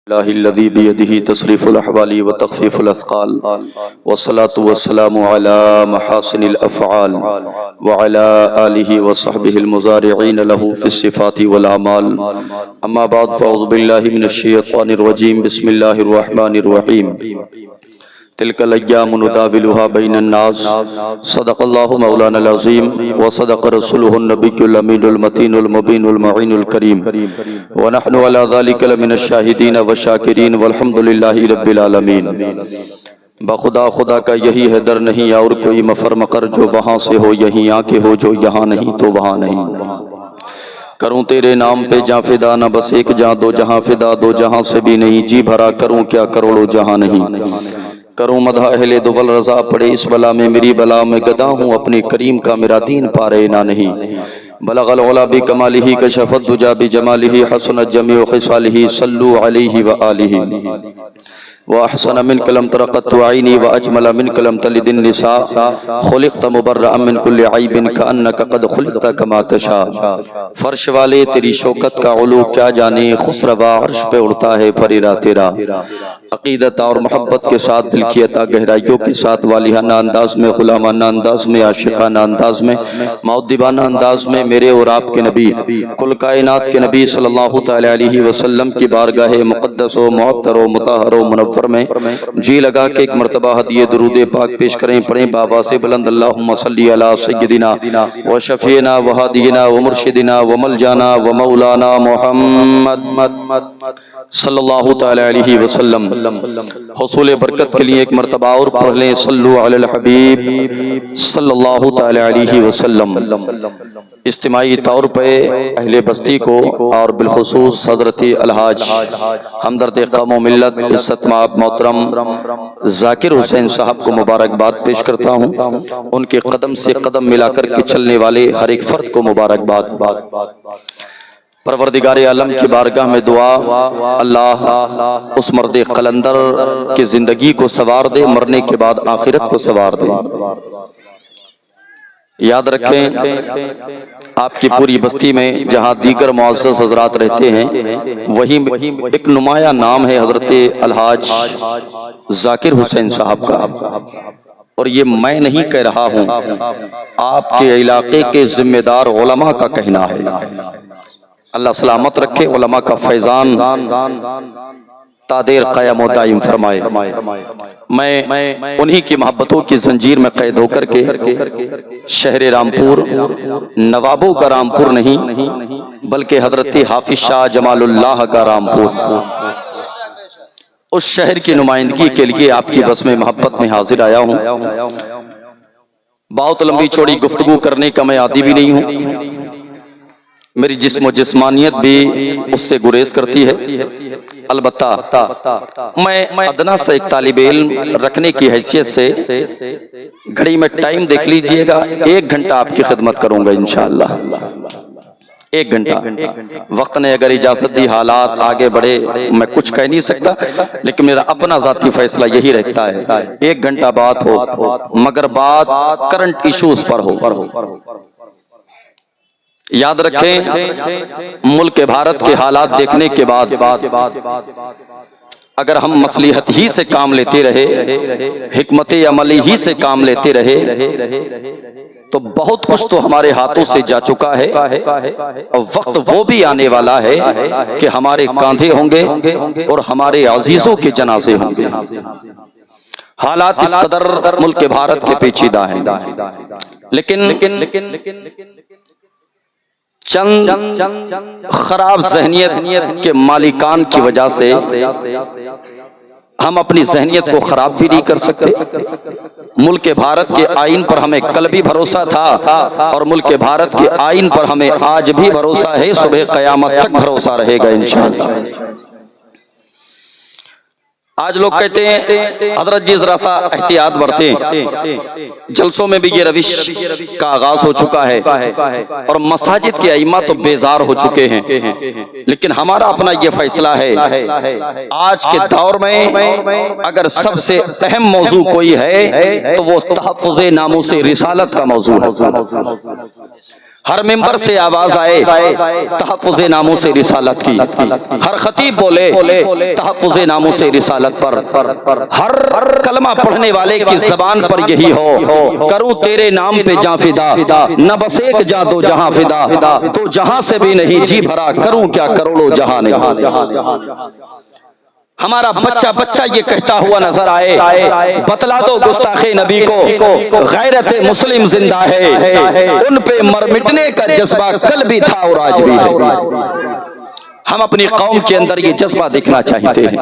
الله الذي بيده تصريف الأحوال وتخفيف الأثقال والصلاة والسلام على محاسن الأفعال وعلى آله وصحبه المزارعين له في الصفات والأعمال. أما بعد فأعوذ بالله من الشيطان الرجيم. بسم الله الرحمن الرحيم. تلك الأيام نداولها بين الناس. صدق الله مولانا العظيم وصدق رسوله النبي الأمين المتين المبين المعين الكريم ونحن على ذلك لمن الشاهدين والشاكرين والحمد لله رب العالمين. بخدا خدا کا یہی ہے در نہیں اور کوئی مفر مقر جو وہاں سے ہو یہیں آ کے ہو جو یہاں نہیں تو وہاں نہیں. کروں تیرے نام پہ جہاں فدا نہ بس ایک جہاں دو جہاں فدا دو جہاں سے بھی نہیں. جی بھرا کروں کیا کروڑوں جہاں نہیں. کروں مدح اہل دول رضا پڑے اس بلا میں میری بلا میں گدا ہوں اپنے کریم کا میرا دین پارے نہ نہیں. بلغ العلا بکمالہ کشف الدجا بجمالہ حسنت جمیع خصالہ صلو علیہ وآلہ. وأحسن منك لم تر قط عيني وأجمل منك لم تلد النساء خلقت مبرأ من كل عيب كأنك قد خلقت كما تشاء. فرش والے تیری شوکت کا علو کیا جانے خسروا عرش پہ اڑتا ہے پریرا تیرا. عقیدت اور محبت کے ساتھ دل کی عطا گہرائیوں کے ساتھ والیانہ انداز میں غلامانہ انداز میں عاشقانہ انداز میں مؤدبانہ انداز میں میرے اور آپ کے نبی کل کائنات کے نبی صلی اللہ تعالی علیہ وسلم کی بارگاہ مقدس و معطر و مطہر و منور میں جی لگا کے ایک مرتبہ ہدیہ درود پاک پیش کریں پڑھیں بابا سے بلند اللہم صلی علی سیدنا و شفینا و ہادینا و مرشدنا و ملجانا و مولانا محمد صلی اللہ تعالی علیہ وسلم. حصول برکت کے لیے ایک مرتبہ اور پڑھ لیں صلو علی الحبیب صلی اللہ تعالی علیہ وسلم. اجتماعی طور پہ اہل بستی کو اور بالخصوص حضرت الحاج ہمدرد قوم و ملت عزت مآب محترم ذاکر حسین صاحب کو مبارکباد پیش کرتا ہوں. ان کے قدم سے قدم ملا کر کے چلنے والے ہر ایک فرد کو مبارکباد. پروردگار عالم کی بارگاہ میں دعا اللہ اس مرد قلندر کی زندگی کو سوار دے مرنے کے بعد آخرت کو سوار دے. یاد رکھیں آپ کی پوری بستی میں جہاں دیگر معزز حضرات رہتے ہیں وہی ایک نمایاں نام ہے حضرت الحاج ذاکر حسین صاحب کا. اور یہ میں نہیں کہہ رہا ہوں آپ کے علاقے کے ذمہ دار علماء کا کہنا ہے. اللہ سلامت رکھے علماء کا فیضان تادیر قائم و دائم فرمائے. میں انہی کی محبتوں کی زنجیر میں قید ہو کر کے شہر رامپور نوابوں کا رامپور نہیں بلکہ حضرت حافظ شاہ جمال اللہ کا رامپور اس شہر کی نمائندگی کے لیے آپ کی بس میں محبت میں حاضر آیا ہوں. بہت لمبی چوڑی گفتگو کرنے کا میں عادی بھی نہیں ہوں. میری جسم و جسمانیت بھی اس سے گریز کرتی ہے. البتہ میں ادنا سے ایک طالب علم رکھنے کی حیثیت سے گھڑی میں ٹائم دیکھ لیجئے گا 1 گھنٹہ آپ کی خدمت کروں گا انشاءاللہ. 1 گھنٹہ وقت نے اگر اجازت دی حالات آگے بڑھے میں کچھ کہہ نہیں سکتا لیکن میرا اپنا ذاتی فیصلہ یہی رہتا ہے 1 گھنٹہ بات ہو مگر بات کرنٹ ایشوز پر ہو. یاد رکھیں ملک بھارت کے حالات دیکھنے کے بعد اگر ہم مصلحت ہی سے کام لیتے رہے حکمت عملی ہی سے کام لیتے رہے تو بہت کچھ تو ہمارے ہاتھوں سے جا چکا ہے اور وقت وہ بھی آنے والا ہے کہ ہمارے کاندھے ہوں گے اور ہمارے عزیزوں کے جنازے ہوں گے. حالات اس قدر ملک بھارت کے پیچیدہ ہیں لیکن چند خراب ذہنیت کے مالکان کی وجہ سے ہم اپنی ذہنیت کو خراب بھی نہیں کر سکتے. ملک بھارت کے آئین پر ہمیں کل بھی بھروسہ تھا اور ملک بھارت کے آئین پر ہمیں آج بھی بھروسہ ہے. صبح قیامت تک بھروسہ رہے گا انشاءاللہ. آج لوگ کہتے ہیں حضرت جی ذرا سا احتیاط برتیں. جلسوں میں بھی یہ روش کا آغاز ہو چکا ہے اور مساجد کے ائمہ تو بیزار ہو چکے ہیں لیکن ہمارا اپنا یہ فیصلہ ہے آج کے دور میں اگر سب سے اہم موضوع کوئی ہے تو وہ تحفظ ناموس رسالت کا موضوع ہے. ہر ممبر سے آواز آئے تحفظ ناموس رسالت کی، ہر خطیب بولے تحفظ ناموس رسالت پر، ہر کلمہ پڑھنے والے کی زبان پر یہی ہو، کروں تیرے نام پہ جاں فدا، نہ بس ایک جاں دو جہاں فدا، تو جہاں سے بھی نہیں جی بھرا، کروں کیا کروڑوں جہاں نہیں۔ ہمارا بچہ یہ کہتا ہوا نظر آئے، بتلا دو گستاخ نبی کو غیرت مسلم زندہ ہے، ان پہ مر مٹنے کا جذبہ کل بھی تھا اور آج بھی ہے۔ ہم اپنی قوم کے اندر یہ جذبہ دیکھنا چاہتے ہیں،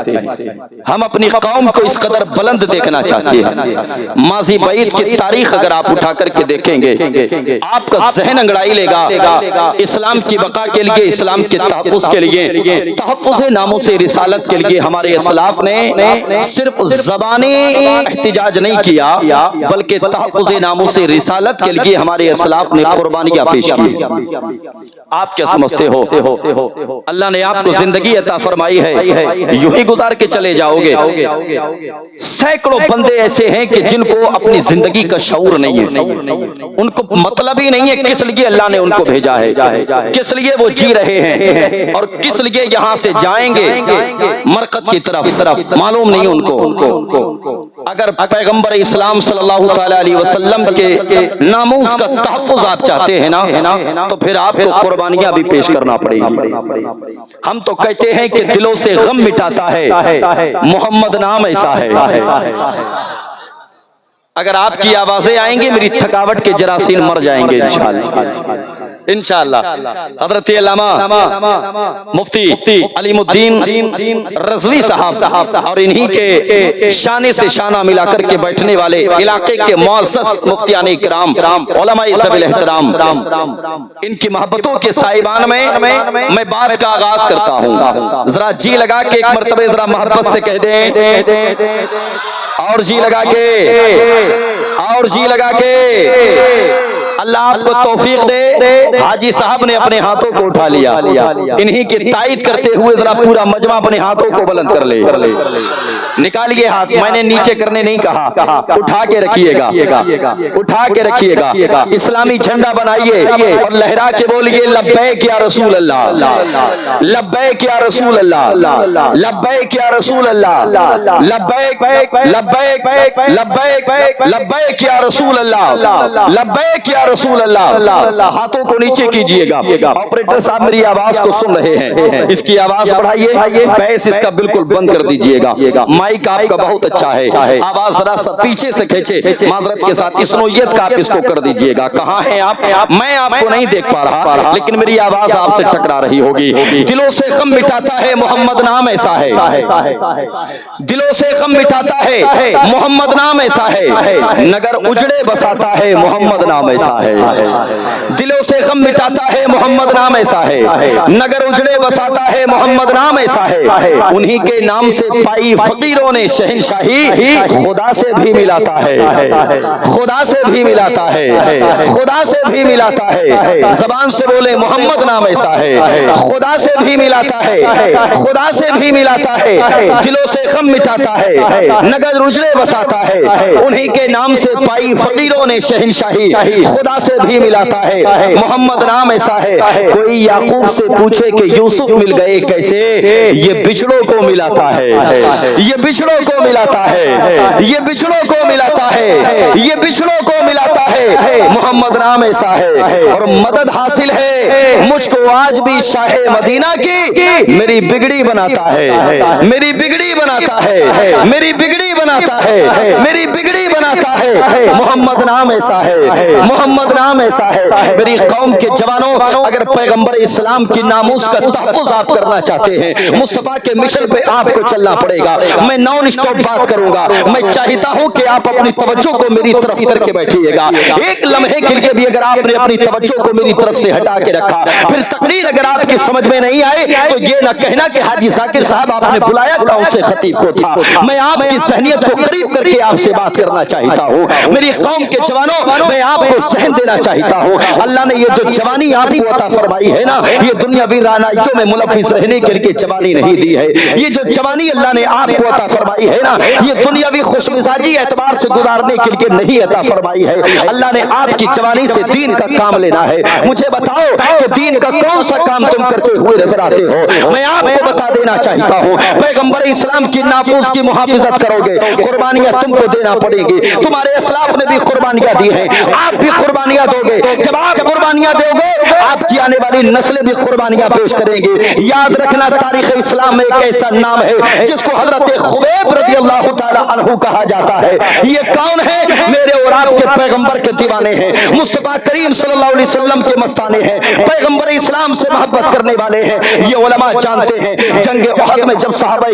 ہم اپنی قوم کو اس قدر بلند دیکھنا چاہتے ہیں۔ ماضی بعید کی تاریخ اگر آپ اٹھا کر کے دیکھیں گے، آپ کا ذہن انگڑائی لے گا۔ اسلام کی بقا کے لیے، اسلام کے تحفظ کے لیے، تحفظ ناموس رسالت کے لیے ہمارے اسلاف نے صرف زبانی احتجاج نہیں کیا، بلکہ تحفظ ناموس رسالت کے لیے ہمارے اسلاف نے قربانیاں پیش کی۔ آپ کیا سمجھتے ہو اللہ نے آپ کو زندگی عطا فرمائی ہے، یوں ہی گزار کے چلے جاؤ گے؟ سینکڑوں بندے ایسے ہیں کہ جن کو اپنی زندگی کا شعور نہیں ہے، ان کو مطلب ہی نہیں ہے کس لیے اللہ نے ان کو بھیجا ہے، کس لیے وہ جی رہے ہیں، اور کس لیے یہاں سے جائیں گے مرقد کی طرف، معلوم نہیں ان کو۔ اگر پیغمبر اسلام صلی اللہ تعالی علیہ وسلم کے ناموس کا تحفظ آپ چاہتے ہیں نا، تو پھر آپ کو قربانیاں بھی پیش کرنا پڑے گی۔ ہم تو کہتے ہیں کہ دلوں سے غم مٹاتا ہے محمد نام ایسا ہے۔ اگر آپ کی آوازیں آئیں گے میری تھکاوٹ کے جراثیم مر جائیں گے انشاءاللہ۔ حضرت علامہ مفتی علیم الدین رضوی صاحب اور انہی کے شانے سے شانہ ملا کر کے بیٹھنے والے علاقے کے معزز مفتیان اکرام، علماء ذوی الاحترام، ان کی محبتوں کے سائبان میں بات کا آغاز کرتا ہوں۔ ذرا جی لگا کے ایک مرتبہ ذرا محبت سے کہہ دیں، اور جی لگا کے، اور جی لگا کے۔ اللہ آپ کو توفیق دے۔ حاجی صاحب نے اپنے ہاتھوں کو اٹھا لیا، انہی کی تائید کرتے ہوئے ذرا پورا مجمع اپنے ہاتھوں کو بلند کر لے، نکالیے ہاتھ۔ میں نے نیچے کرنے نہیں کہا، اٹھا کے رکھیے گا، اٹھا کے رکھیے گا۔ اسلامی جھنڈا بنائیے اور لہرا کے بولیے لبیک یا رسول اللہ، لبیک یا رسول اللہ، لبیک یا رسول اللہ، لبیک لبیک لبیک لبیک یا رسول اللہ، لبیک یا رسول اللہ۔ ہاتھوں کو نیچے کیجئے گا۔ آپریٹر صاحب میری آواز کو سن رہے ہیں، اس کی آواز بڑھائیے، بیس اس کا بالکل بند کر دیجئے گا۔ مائک آپ کا بہت اچھا ہے، آواز ذرا سا پیچھے سے کھینچے، معذرت کے ساتھ اس نوعیت کا آپ اس کو کر دیجئے گا۔ کہاں ہیں آپ؟ میں آپ کو نہیں دیکھ پا رہا، لیکن میری آواز آپ سے ٹکرا رہی ہوگی۔ دلوں سے غم مٹاتا ہے محمد نام ایسا ہے، دلوں سے غم مٹاتا ہے محمد نام ایسا ہے، نگر اجڑے بساتا ہے محمد نام ایسا ہے۔ دلوں سے غم مٹاتا ہے محمد نام ایسا ہے، نگر اجڑے بساتا ہے محمد نام ایسا ہے۔ انہی کے نام سے پائی فقیروں نے شہنشاہی، خدا سے بھی ملاتا ہے، خدا سے بھی ملاتا ہے، خدا سے بھی ملاتا ہے۔ زبان سے بولے محمد نام ایسا ہے، خدا سے بھی ملاتا ہے، خدا سے بھی ملاتا ہے۔ دلوں سے غم مٹاتا ہے، نگر اجڑے بساتا ہے۔ انہی کے نام سے پائی فقیروں نے شہنشاہی، خدا سے بھی ملاتا ہے۔ محمد نام ایسا ہے، کوئی یعقوب سے پوچھے کہ یوسف مل گئے کیسے، یہ بچڑوں کو ملاتا ہے، یہ بچڑوں کو ملاتا ہے، یہ بچڑوں کو ملاتا ہے، یہ بچڑوں کو ملاتا ہے۔ محمد نام ایسا ہے، اور مدد حاصل ہے مجھ کو آج بھی شاہ مدینہ کی، میری بگڑی بناتا ہے، میری بگڑی بناتا ہے، میری بگڑی بناتا ہے، میری بگڑی بناتا ہے۔ محمد نام ایسا ہے، محمد نام ایسا ہے۔ میری قوم کے جوانوں، اگر پیغمبر اسلام کی ناموس کا تحفظ آپ کرنا چاہتے ہیں، مصطفیٰ کے مشن پہ آپ کو چلنا پڑے گا۔ میں نان اسٹاپ بات کروں گا، میں چاہتا ہوں کہ آپ اپنی توجہ کو میری طرف کر کے بیٹھیے گا۔ ایک لمحے کے لیے بھی اگر آپ نے اپنی توجہ کو میری طرف سے ہٹا کے رکھا، پھر تقریر اگر آپ کی سمجھ میں نہیں آئے تو یہ نہ کہنا کہ حاجی ذاکر صاحب آپ نے بلایا کون سے خطیب کو تھا۔ میں آپ کی ذہنیت کو قریب کر کے آپ سے بات کرنا چاہتا ہوں۔ میری قوم کے جوانوں، میں آپ کو ذہن دینا چاہتا ہوں، اللہ نے یہ جو جوانی آپ کو عطا فرمائی ہے نا، یہ دنیاوی رعنائیوں میں ملوث رہنے کے لیے جوانی نہیں دی ہے. یہ جو جوانی اللہ نے آپ کو عطا فرمائی ہے نا، یہ دنیاوی خوش مزاجی اعتبار سے گزارنے کے لیے نہیں عطا فرمائی ہے. اللہ نے آپ کی جوانی سے دین کا کام لینا ہے. مجھے بتاؤ کہ دین کا کون سا کام تم کرتے ہوئے نظر آتے ہو؟ میں آپ کو بتا دینا چاہتا ہوں، پیغمبر اسلام کی نافوذ کی محافظت کرو گے، قربانیاں تم کو دینا پڑے گی. تمہارے اسلاف نے بھی قربانیاں دی ہیں، آپ بھی قربانیاں دو گے. جب آپ قربانیاں دو گے، آپ کی آنے والی نسلیں بھی قربانیاں پیش کریں گے. یاد رکھنا، تاریخ اسلام میں ایک ایسا نام ہے جس کو حضرت خبیب رضی اللہ تعالی عنہ کہا جاتا ہے. یہ کون ہے؟ میرے اور آپ کے پیغمبر کے دیوانے ہیں، مصطفیٰ کریم صلی اللہ علیہ وسلم کے مستانے ہیں، پیغمبر اسلام سے محبت کرنے والے ہیں. یہ علماء جانتے ہیں جنگ احد میں جب صحابہ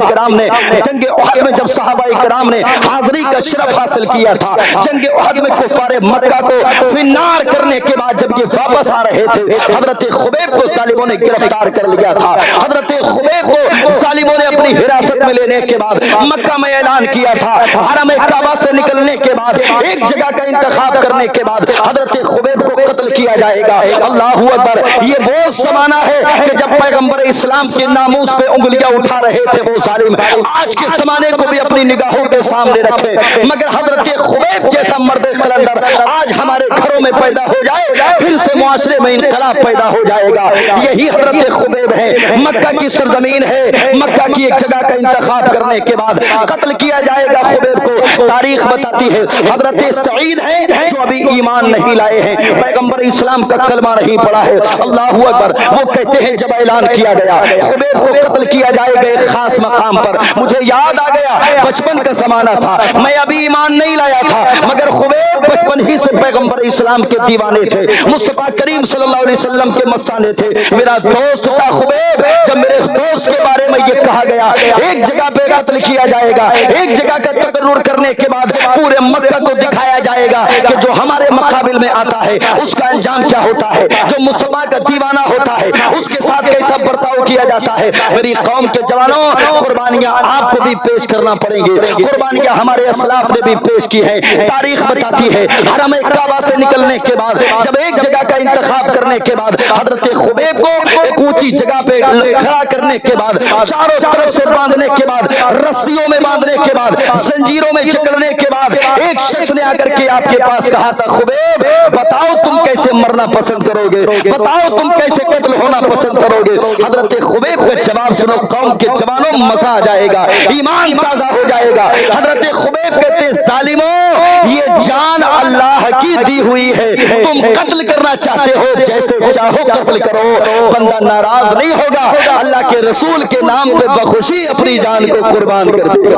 کرام نے حاضری کا شرف حاصل کیا تھا، جنگ احد میں کفار مکہ کو فنار کرنے کے بعد جب یہ واپس آ رہے تھے، حضرت خبیب کو ظالموں نے گرفتار کر لیا تھا. حضرت خبیب کو ظالموں نے اپنی حراست میں لینے کے بعد مکہ میں اعلان کیا تھا. حرم کعبہ سے نکلنے کے بعد ایک جگہ کا انتخاب کرنے کے بعد حضرت خبیب کو قتل کیا جائے گا. اللہ اکبر. یہ وہ زمانہ ہے کہ جب پیغمبر اسلام کے ناموس پہ انگلیاں اٹھا رہے تھے وہ ظالم. آج کے زمانے کو بھی اپنی نگاہوں کے سامنے رکھے، مگر حضرت خبیب جیسا مرد قلندر آج ہمارے گھروں میں پیدا ہو جائے، پھر سے معاشرے میں انقلاب پیدا ہو جائے گا. یہی حضرت خبیب ہے. مکہ کی سرزمین ہے، مکہ کی ایک جگہ کا انتخاب کرنے کے بعد قتل کیا جائے گا خبیب کو. تاریخ بتاتی ہے حضرت سعید ہیں جو ابھی ایمان نہیں لائے ہیں، پیغمبر اسلام کا کلمہ نہیں پڑھا ہے. اللہ اکبر. وہ کہتے ہیں جب اعلان کیا گیا خبیب کو قتل کیا جائے گا ایک خاص مقام پر، مجھے یاد آ گیا بچپن کا زمانہ تھا، میں ابھی ایمان نہیں لایا تھا، مگر خبیب بچپن ہی سے پیغمبر اسلام کے دیوانے تھے، مصطفیٰ کریم صلی اللہ علیہ وسلم کے مستانے تھے. میرا دوست تھا خبیب. جب میرے دوست کے بارے میں یہ کہا گیا ایک جگہ پہ قتل کیا جائے گا، ایک جگہ کا تقرر کرنے کے بعد پورے مکہ کو دکھایا جائے گا کہ جو ہمارے مقابل میں آتا ہے اس کا انجام کیا ہوتا ہے، جو مصطفیٰ کا دیوانہ ہوتا ہے اس کے ساتھ کیسا برتاؤ کیا جاتا ہے. میری قوم کے جوانوں، قربانیاں آپ کو بھی پیش کرنا پڑیں گی، قربانیاں ہمارے اسلاف نے بھی پیش کی ہیں. تاریخ بتاتی ہے حرم کعبہ سے نکلنے کے بعد جب ایک جگہ کا انتخاب کرنے کے بعد حضرت خبیب کو ایک اونچی جگہ پہ کھڑا کرنے کے بعد، چاروں طرف سے باندھنے کے بعد، رسیوں میں باندھنے کے بعد، زنجیروں میں جکڑنے کے بعد، ایک شخص نے آ کر کے آپ کے پاس کہا تھا خبیب بتاؤ تم کیسے مرنا پسند کرو گے، بتاؤ تم کیسے قتل ہونا پسند کرو گے. حضرت خبیب کا جواب سنو قوم کے جوانوں، مزہ آ جائے گا، ایمان تازہ ہو جائے گا. حضرت خبیب کہتے ہیں ظالموں یہ جان اللہ کی دی ہوئی ہے، تم قتل کرنا چاہتے ہو جیسے چاہو قتل کرو، بندہ ناراض نہیں ہوگا، اللہ کے رسول کے نام پہ بخوشی اپنی جان کو قربان کر دے گا.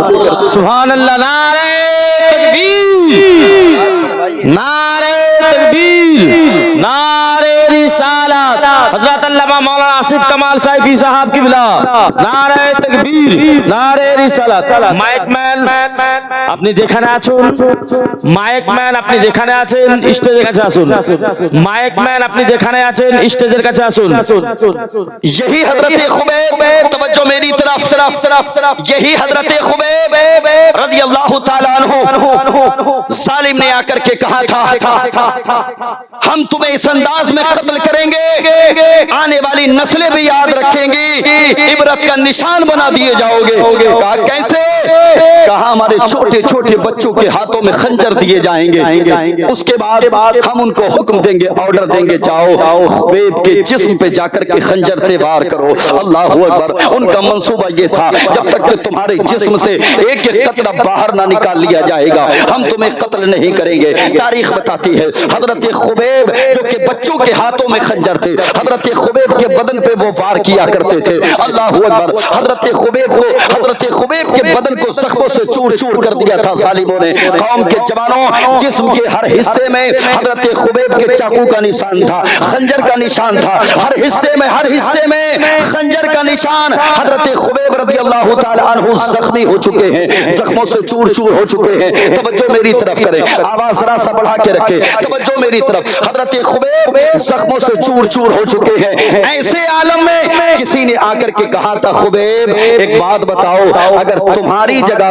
سبحان اللہ. نعرہ تکبیر، نعرہ تکبیر، نعرہ رسالت. حضرت علامہ مولانا آصف کمال صاحبی صاحب کی بلا. نعرہ تکبیر، نعرہ رسالت. মাইক ম্যান আপনি যেখানে আছেন, মাইক ম্যান আপনি যেখানে আছেন স্টেজের কাছে আসুন, মাইক ম্যান আপনি যেখানে আছেন স্টেজের কাছে আসুন. یہی حضرت خبیب، توجہ میری طرف، یہی حضرت خبیب رضی اللہ تعالیٰ عنہ ظالم نے آ کر کے کہا تھا ہم تمہیں اس انداز میں قتل کریں گے آنے والی نسلیں بھی یاد رکھیں گی، عبرت کا نشان بنا دیے جاؤ گے. کہا کیسے؟ کہا ہمارے چھوٹے چھوٹے بچوں کے ہاتھوں میں خنجر دیے جائیں گے، اس کے بعد ہم ان کو حکم دیں گے، آرڈر دیں گے جاؤ خبیب کے جسم پہ جا کر کے خنجر سے وار کرو. اللہ اکبر. ان کا منصوبہ یہ تھا جب تک کہ تمہارے جسم سے ایک ایک قطرہ باہر نہ نکال لیا جائے گا ہم تمہیں قتل نہیں کریں گے. تاریخ بتاتی ہے حضرت خبیب جو کہ بچوں کے ہاتھوں میں خنجر تھے، حضرت خبیب کے بدن پہ وہ وار کیا کرتے تھے. اللہ اکبر. حضرت خبیب کے بدن کو زخموں سے چور چور کر دیا تھا ظالموں نے. قوم کے جوانوں، جسم کے ہر حصے میں حضرت خبیب کے چاقو کا نشان تھا، خنجر کا نشان تھا، ہر حصے میں خنجر کا نشان. حضرت خبیب رضی اللہ تعالی عنہ زخمی ہو چکے ہیں، زخموں سے چور چور ہو چکے ہیں. توجہ میری طرف کریں، آواز ذرا سا بڑھا کے رکھے، توجہ میری طرف. حضرت خبیب زخموں سے چور چور ہو چکے ہیں. ایسے عالم میں کسی نے آ کر کے کہا تھا خبیب ایک بات بتاؤ، اگر تمہاری جگہ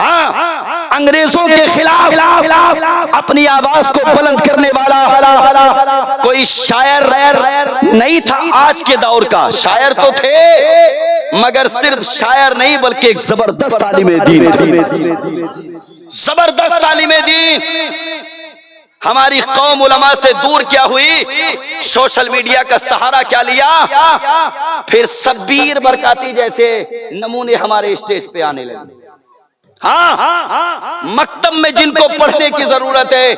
ہاں انگریزوں کے خلاف اپنی آواز کو بلند کرنے والا کوئی شاعر نہیں تھا آج کے دور کا. شاعر تو تھے مگر صرف شاعر نہیں بلکہ ایک زبردست عالم دین تھے. زبردست عالم دین. ہماری قوم علماء سے دور کیا ہوئی؟ سوشل میڈیا کا سہارا کیا لیا؟ پھر شبیر برکاتی جیسے نمونے ہمارے اسٹیج پہ آنے لگے. ہاں مکتب میں جن کو پڑھنے کی ضرورت ہے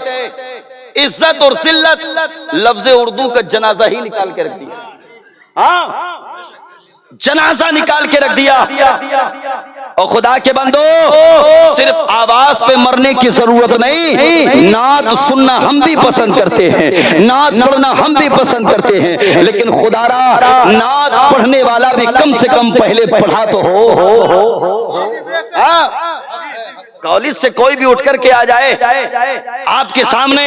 عزت اور ذلت لفظ اردو کا جنازہ ہی نکال کے رکھ دیا. ہاں جنازہ نکال کے رکھ دیا. اور خدا کے بندو صرف آواز پہ مرنے کی ضرورت نہیں، نعت سننا ہم بھی پسند کرتے ہیں، نعت پڑھنا ہم بھی پسند کرتے ہیں، لیکن خدا را نعت پڑھنے والا بھی کم سے کم پہلے پڑھا تو ہو. کالج سے کوئی بھی اٹھ کر کے آ جائے آپ کے سامنے،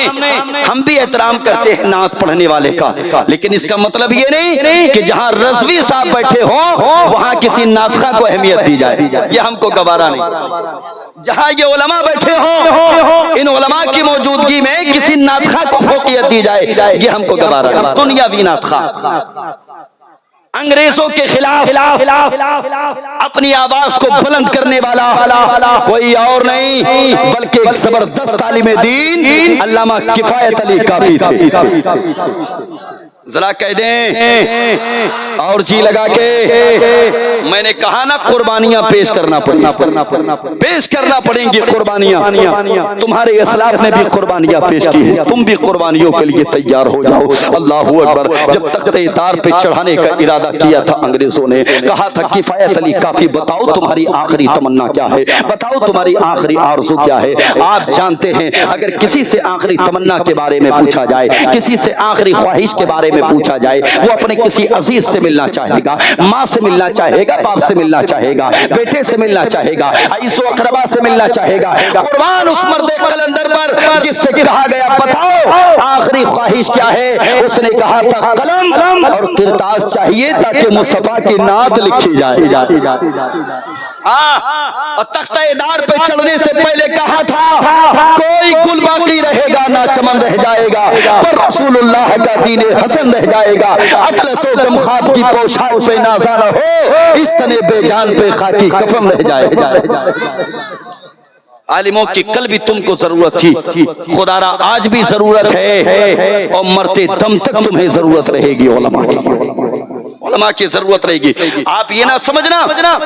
ہم بھی احترام کرتے ہیں نعت پڑھنے والے کا، لیکن اس کا مطلب یہ نہیں کہ جہاں رضوی صاحب بیٹھے ہوں وہاں کسی نعت خواں کو اہمیت دی جائے. یہ ہم کو گوارا نہیں. جہاں یہ علماء بیٹھے ہوں ان علماء کی موجودگی میں کسی نعت خواں کو فوقیت دی جائے، یہ ہم کو گوارا نہیں. دنیاوی نعت خواں انگریزوں کے خلاف اپنی آواز کو بلند کرنے والا کوئی اور نہیں بلکہ ایک زبردست عالم دین علامہ کفایت علی کافی تھے. ذرا کہہ دیں اور جی لگا کے، میں نے کہا نا قربانیاں پیش کرنا پڑیں گی قربانیاں. تمہارے اسلاف نے بھی قربانیاں پیش کی ہیں، تم بھی قربانیوں کے لیے تیار ہو جاؤ. اللہ اکبر. جب تخت تار پہ چڑھانے کا ارادہ کیا تھا انگریزوں نے کہا تھا کفایت علی کافی بتاؤ تمہاری آخری تمنا کیا ہے، بتاؤ تمہاری آخری آرزو کیا ہے. آپ جانتے ہیں اگر کسی سے آخری تمنا کے بارے میں پوچھا جائے، کسی سے آخری خواہش کے بارے میں پوچھا جائے، وہ اپنے کسی عزیز سے ملنا چاہے گا، ماں سے ملنا چاہے گا، باپ سے ملنا چاہے گا، بیٹے سے ملنا چاہے گا، عیس و اقربا سے ملنا چاہے گا. قربان اس مرد قلندر پر جس سے کہا گیا بتاؤ آخری خواہش کیا ہے، اس نے کہا تھا قلم اور کرتاس چاہیے تاکہ مصطفیٰ کی نعت لکھی جائے. اور تختہ دار پہ چڑھنے سے پہلے کہا تھا کوئی گل باقی رہے گا نہ چمن رہ جائے گا، پر رسول اللہ کا دین حسن رہ جائے گا. اطلس و کم خواب کی پوشاک پہ نازا نہ ہو، اس تنے بے جان پہ خاکی کفن رہ جائے گا. عالموں کی کل بھی تم کو ضرورت تھی، خدا را آج بھی ضرورت ہے، اور مرتے دم تک تمہیں ضرورت رہے گی. علماء کی ضرورت رہے گی. آپ یہ نہ سمجھنا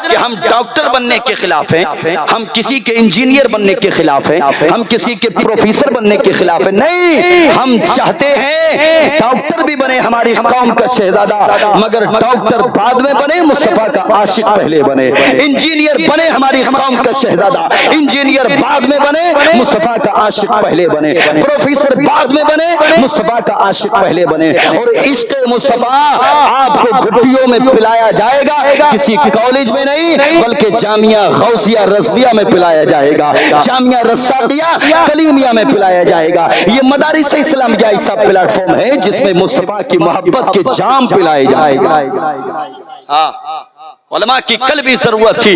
کہ ہم ڈاکٹر بننے کے خلاف ہیں، ہم کسی کے انجینئر بننے کے خلاف ہیں، ہم کسی کے پروفیسر بننے کے خلاف ہیں. نہیں، ہم چاہتے ہیں ڈاکٹر بھی بنے ہماری قوم کا شہزادہ، مگر ڈاکٹر بعد میں بنے، مصطفیٰ کا عاشق پہلے بنے. انجینئر بنے ہماری قوم کا شہزادہ، انجینئر بعد میں بنے، مصطفیٰ کا عاشق پہلے بنے. پروفیسر بعد میں بنے، مصطفیٰ کا عاشق پہلے بنے. اور عشق مصطفیٰ آپ کو گھٹیوں میں پلایا جائے گا، کسی کالج میں نہیں بلکہ جامعہ غوثیہ رضویہ میں پلایا جائے گا، جامعہ رساقیہ کلیمیہ میں پلایا جائے گا. یہ مدارس اسلامیہ ایسا پلیٹ فارم ہے جس میں مصطفیٰ کی محبت کے جام پلائے جائے گا. علماء کی کل بھی ضرورت تھی،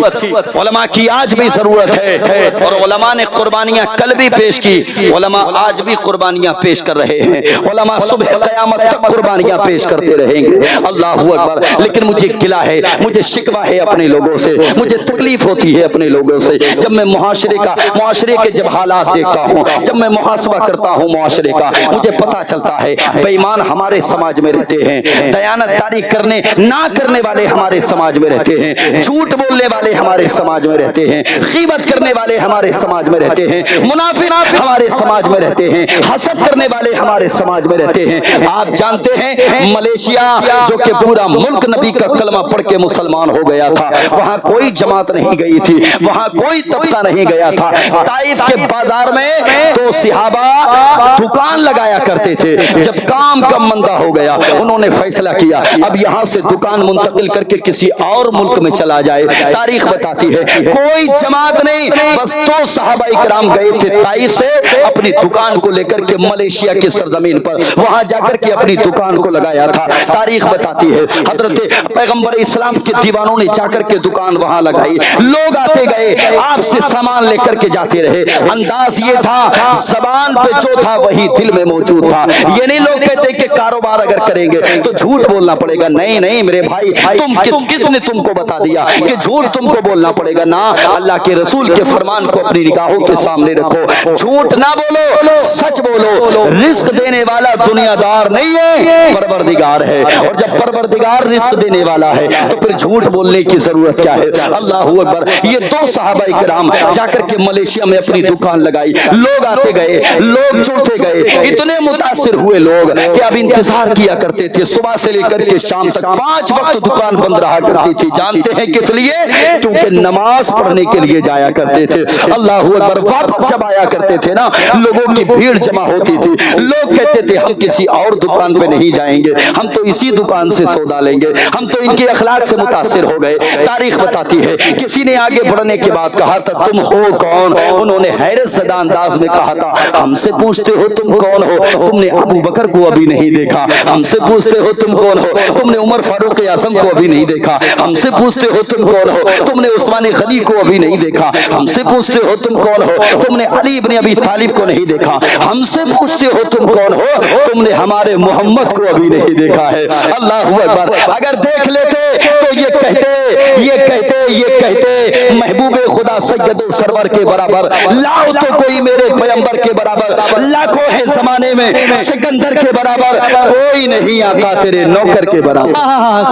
علماء کی آج بھی ضرورت ہے، اور علماء نے قربانیاں کل بھی پیش کی، علماء آج بھی قربانیاں پیش کر رہے ہیں، علماء صبح قیامت تک قربانیاں پیش کرتے رہیں گے. اللہ اکبر. لیکن مجھے گلہ ہے، مجھے شکوہ ہے اپنے لوگوں سے، مجھے تکلیف ہوتی ہے اپنے لوگوں سے جب میں معاشرے کے جب حالات دیکھتا ہوں، جب میں محاسبہ کرتا ہوں معاشرے کا، مجھے پتا چلتا ہے بے ایمان ہمارے سماج میں رہتے ہیں، دیانت داری کرنے نہ کرنے والے ہمارے سماج میں رہتے ہیں، جھوٹ بولنے والے ہمارے سماج میں رہتے ہیں، غیبت کرنے والے ہمارے سماج میں رہتے ہیں، منافق ہمارے سماج میں رہتے ہیں، حسد کرنے والے ہمارے سماج میں رہتے ہیں. آپ جانتے ہیں ملیشیا جو کہ پورا ملک نبی کا کلمہ پڑھ کے مسلمان ہو گیا تھا، وہاں کوئی جماعت نہیں گئی تھی، وہاں کوئی طبقہ نہیں گیا تھا. طائف کے بازار میں تو صحابہ دکان لگایا کرتے تھے. جب کام کم مندہ ہو گیا انہوں نے فیصلہ کیا اب یہاں سے دکان منتقل کر کے کسی اور ملک میں چلا جائے. تاریخ بتاتی ہے کوئی جماعت نہیں, بس 2 صحابہ کرام گئے تھے طائف سے اپنی دکان کو لے کر کے ملیشیا کی سرزمین پر, وہاں جا کر کے اپنی دکان کو لگایا تھا. تاریخ بتاتی ہے حضرت پیغمبر اسلام کے دیوانوں نے جا کر کے دکان وہاں لگائی. لوگ آتے گئے, آپ سے سامان لے کر کے جاتے رہے. انداز یہ تھا, زبان پہ جو تھا وہی دل میں موجود تھا. یہ نہیں لوگ کہتے کہ کاروبار اگر کریں گے تو جھوٹ بولنا پڑے گا. نہیں نہیں میرے بھائی, تم کس نے تم کو بتا دیا کہ جھوٹ تم کو بولنا پڑے گا؟ نہ, اللہ کے رسول کے فرمان کو اپنی نگاہوں کے سامنے رکھو. جھوٹ نہ بولو, سچ بولو. رزق دینے والا دنیا دار نہیں ہے, پروردگار ہے. اور جب پروردگار رزق دینے والا ہے تو پھر جھوٹ بولنے کی ضرورت کیا ہے؟ اللہ اکبر. یہ 2 صحابہ کرام جا کر کے ملیشیا میں اپنی دکان لگائی. لوگ آتے گئے, لوگ جڑتے گئے. اتنے متاثر ہوئے لوگ کہ اب انتظار کیا کرتے تھے صبح سے لے کر کے شام تک. 5 وقت دکان بند رہا کرتی تھی. جانتے ہیں کس لیے؟ کیونکہ نماز پڑھنے کے لیے جایا کرتے تھے. اللہ اکبر. واپس جب آیا کرتے تھے نا, لوگوں کی بھیڑ جمع ہوتی تھی. لوگ کہتے تھے ہم کسی اور دکان پہ نہیں جائیں گے, ہم تو اسی دکان سے سودا لیں گے. ہم تو ان کے اخلاق سے متاثر ہو گئے. تاریخ بتاتی ہے کسی نے آگے بڑھنے کے بعد کہا تھا تم ہو کون؟ انہوں نے حیرت زدہ انداز میں کہا تھا ہم سے پوچھتے ہو تم کون ہو؟ تم نے ابو بکر کو ابھی نہیں دیکھا. ہم سے پوچھتے ہو تم کون ہو؟ تم نے عمر فاروق اعظم کو ابھی نہیں دیکھا. ہم سے پوچھتے ہو تم کون ہو؟ تم نے عثمان غنی کو ابھی نہیں دیکھا. ہم سے پوچھتے ہو تم کون ہو؟ تم نے علی ابن ابی طالب کو نہیں دیکھا. ہم سے پوچھتے ہو تم کون ہو؟ تم نے ہمارے محمد کو ابھی نہیں دیکھا ہے. اللہ اکبر. اگر دیکھ لیتے تو یہ کہتے محبوب خدا سید و سرور کے برابر لاؤ تو کوئی میرے پیغمبر کے برابر. لاکھوں ہے زمانے میں سکندر کے برابر, کوئی نہیں آقا تیرے نوکر کے برابر.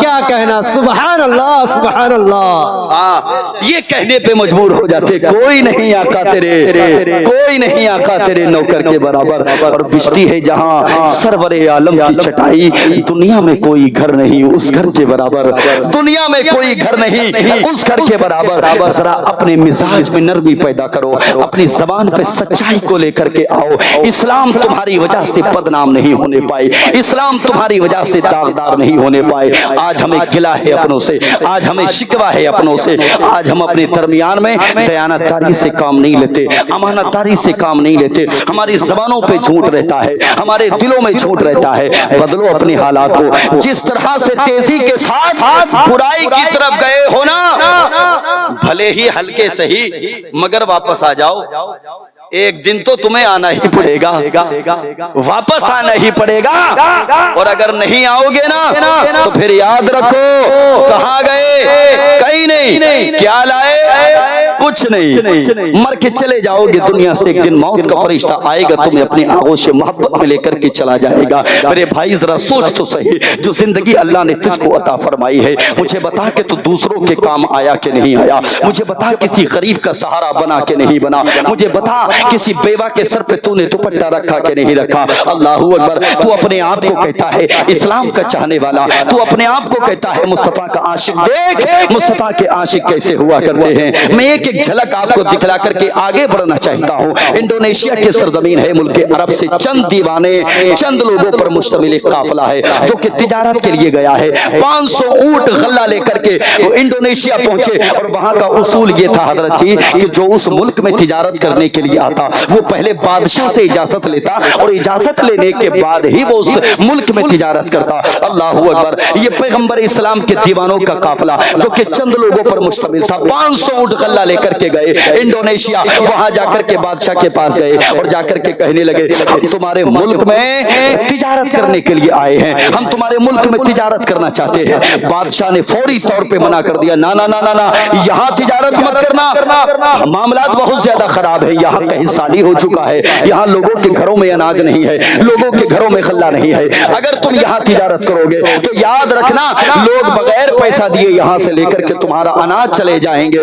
کیا کہنا, سبحان اللہ سبحان اللہ. یہ کہنے پہ مجبور ہو جاتے کوئی نہیں آقا تیرے نوکر کے برابر. اور بجتی ہے جہاں سرور عالم کی چٹائی, دنیا میں کوئی گھر نہیں اس گھر کے برابر. دنیا میں کوئی گھر نہیں اس گھر کے برابر. ذرا اپنے مزاج میں نرمی پیدا کرو, اپنی زبان پہ سچائی کو لے کر کے آؤ. اسلام تمہاری وجہ سے بدنام نہیں ہونے پائے, اسلام تمہاری وجہ سے داغدار نہیں ہونے پائے. آج ہمیں گلہ ہے اپنوں سے, آج ہمیں شکوہ ہے اپنوں سے. آج ہم اپنے درمیان میں دیانت داری سے کام نہیں لیتے, امانت داری سے کام نہیں لیتے. ہماری زبانوں پہ جھوٹ رہتا ہے, ہمارے دلوں میں جھوٹ رہتا ہے. بدلو اپنے حالات کو. جس طرح سے تیزی کے ساتھ برائی کی طرف گئے ہو نا, بھلے ہی ہلکے سہی مگر واپس آ جاؤ. ایک دن تو تمہیں آنا ہی پڑے گا, واپس آنا ہی پڑے گا. اور اگر نہیں آؤ گے نا تو پھر یاد رکھو کہاں گئے, کہیں نہیں. کیا لائے؟ کچھ نہیں. مر کے چلے جاؤ گے دنیا سے. ایک دن موت کا فرشتہ آئے گا, تمہیں اپنے آغوش محبت میں لے کر کے چلا جائے گا. میرے بھائی ذرا سوچ تو صحیح, جو زندگی اللہ نے تجھ کو عطا فرمائی ہے, مجھے بتا کہ تو دوسروں کے کام آیا کہ نہیں آیا. مجھے بتا کسی غریب کا سہارا بنا کہ نہیں بنا. مجھے بتا کسی بیوہ کے سر پہ تو نے دوپٹہ رکھا کہ نہیں رکھا. اللہ اکبر. تو اپنے آپ کو کہتا ہے اسلام کا چاہنے والا, تو اپنے آپ کو کہتا ہے مصطفیٰ کا عاشق. دیکھ مصطفیٰ کے عاشق کیسے ہوا کرتے ہیں. میں ایک جھلک آپ کو دکھلا کر کے آگے بڑھنا چاہتا ہوں. انڈونیشیا کی سرزمین ہے, ملک عرب سے چند دیوانے, چند لوگوں پر مشتمل ایک قافلہ ہے جو کہ تجارت کے لیے گیا ہے. 500 اونٹ غلہ لے کر کے وہ انڈونیشیا پہنچے. اور وہاں کا اصول یہ تھا حضرت جی کہ جو اس ملک میں تجارت کرنے کے لیے آتا وہ پہلے بادشاہ سے اجازت لیتا, اور اجازت لینے کے بعد ہی وہ اس ملک میں تجارت کرتا. اللہ اکبر. یہ پیغمبر اسلام کے دیوانوں کا قافلہ جو کہ چند لوگوں پر مشتمل تھا, 500 اونٹ غلہ لے کر کے گئے انڈونیشیا. وہاں جا کر کے بادشاہ کے پاس گئے اور جا کر کے کہنے لگے ہم تمہارے ملک میں تجارت کرنے کے لیے آئے ہیں, ہم تمہارے ملک میں تجارت کرنا چاہتے ہیں. بادشاہ نے فوری طور پہ منع کر دیا, نا نا نا نا نا, یہاں تجارت مت کرنا, معاملات بہت زیادہ خراب ہے. یہاں کہیں سالی ہو چکا ہے, یہاں لوگوں کے گھروں میں اناج نہیں ہے, لوگوں کے گھروں میں غلہ نہیں ہے. اگر تم یہاں تجارت کرو گے تو یاد رکھنا لوگ بغیر پیسہ دیے یہاں سے لے کر کے تمہارا اناج چلے جائیں گے.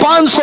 500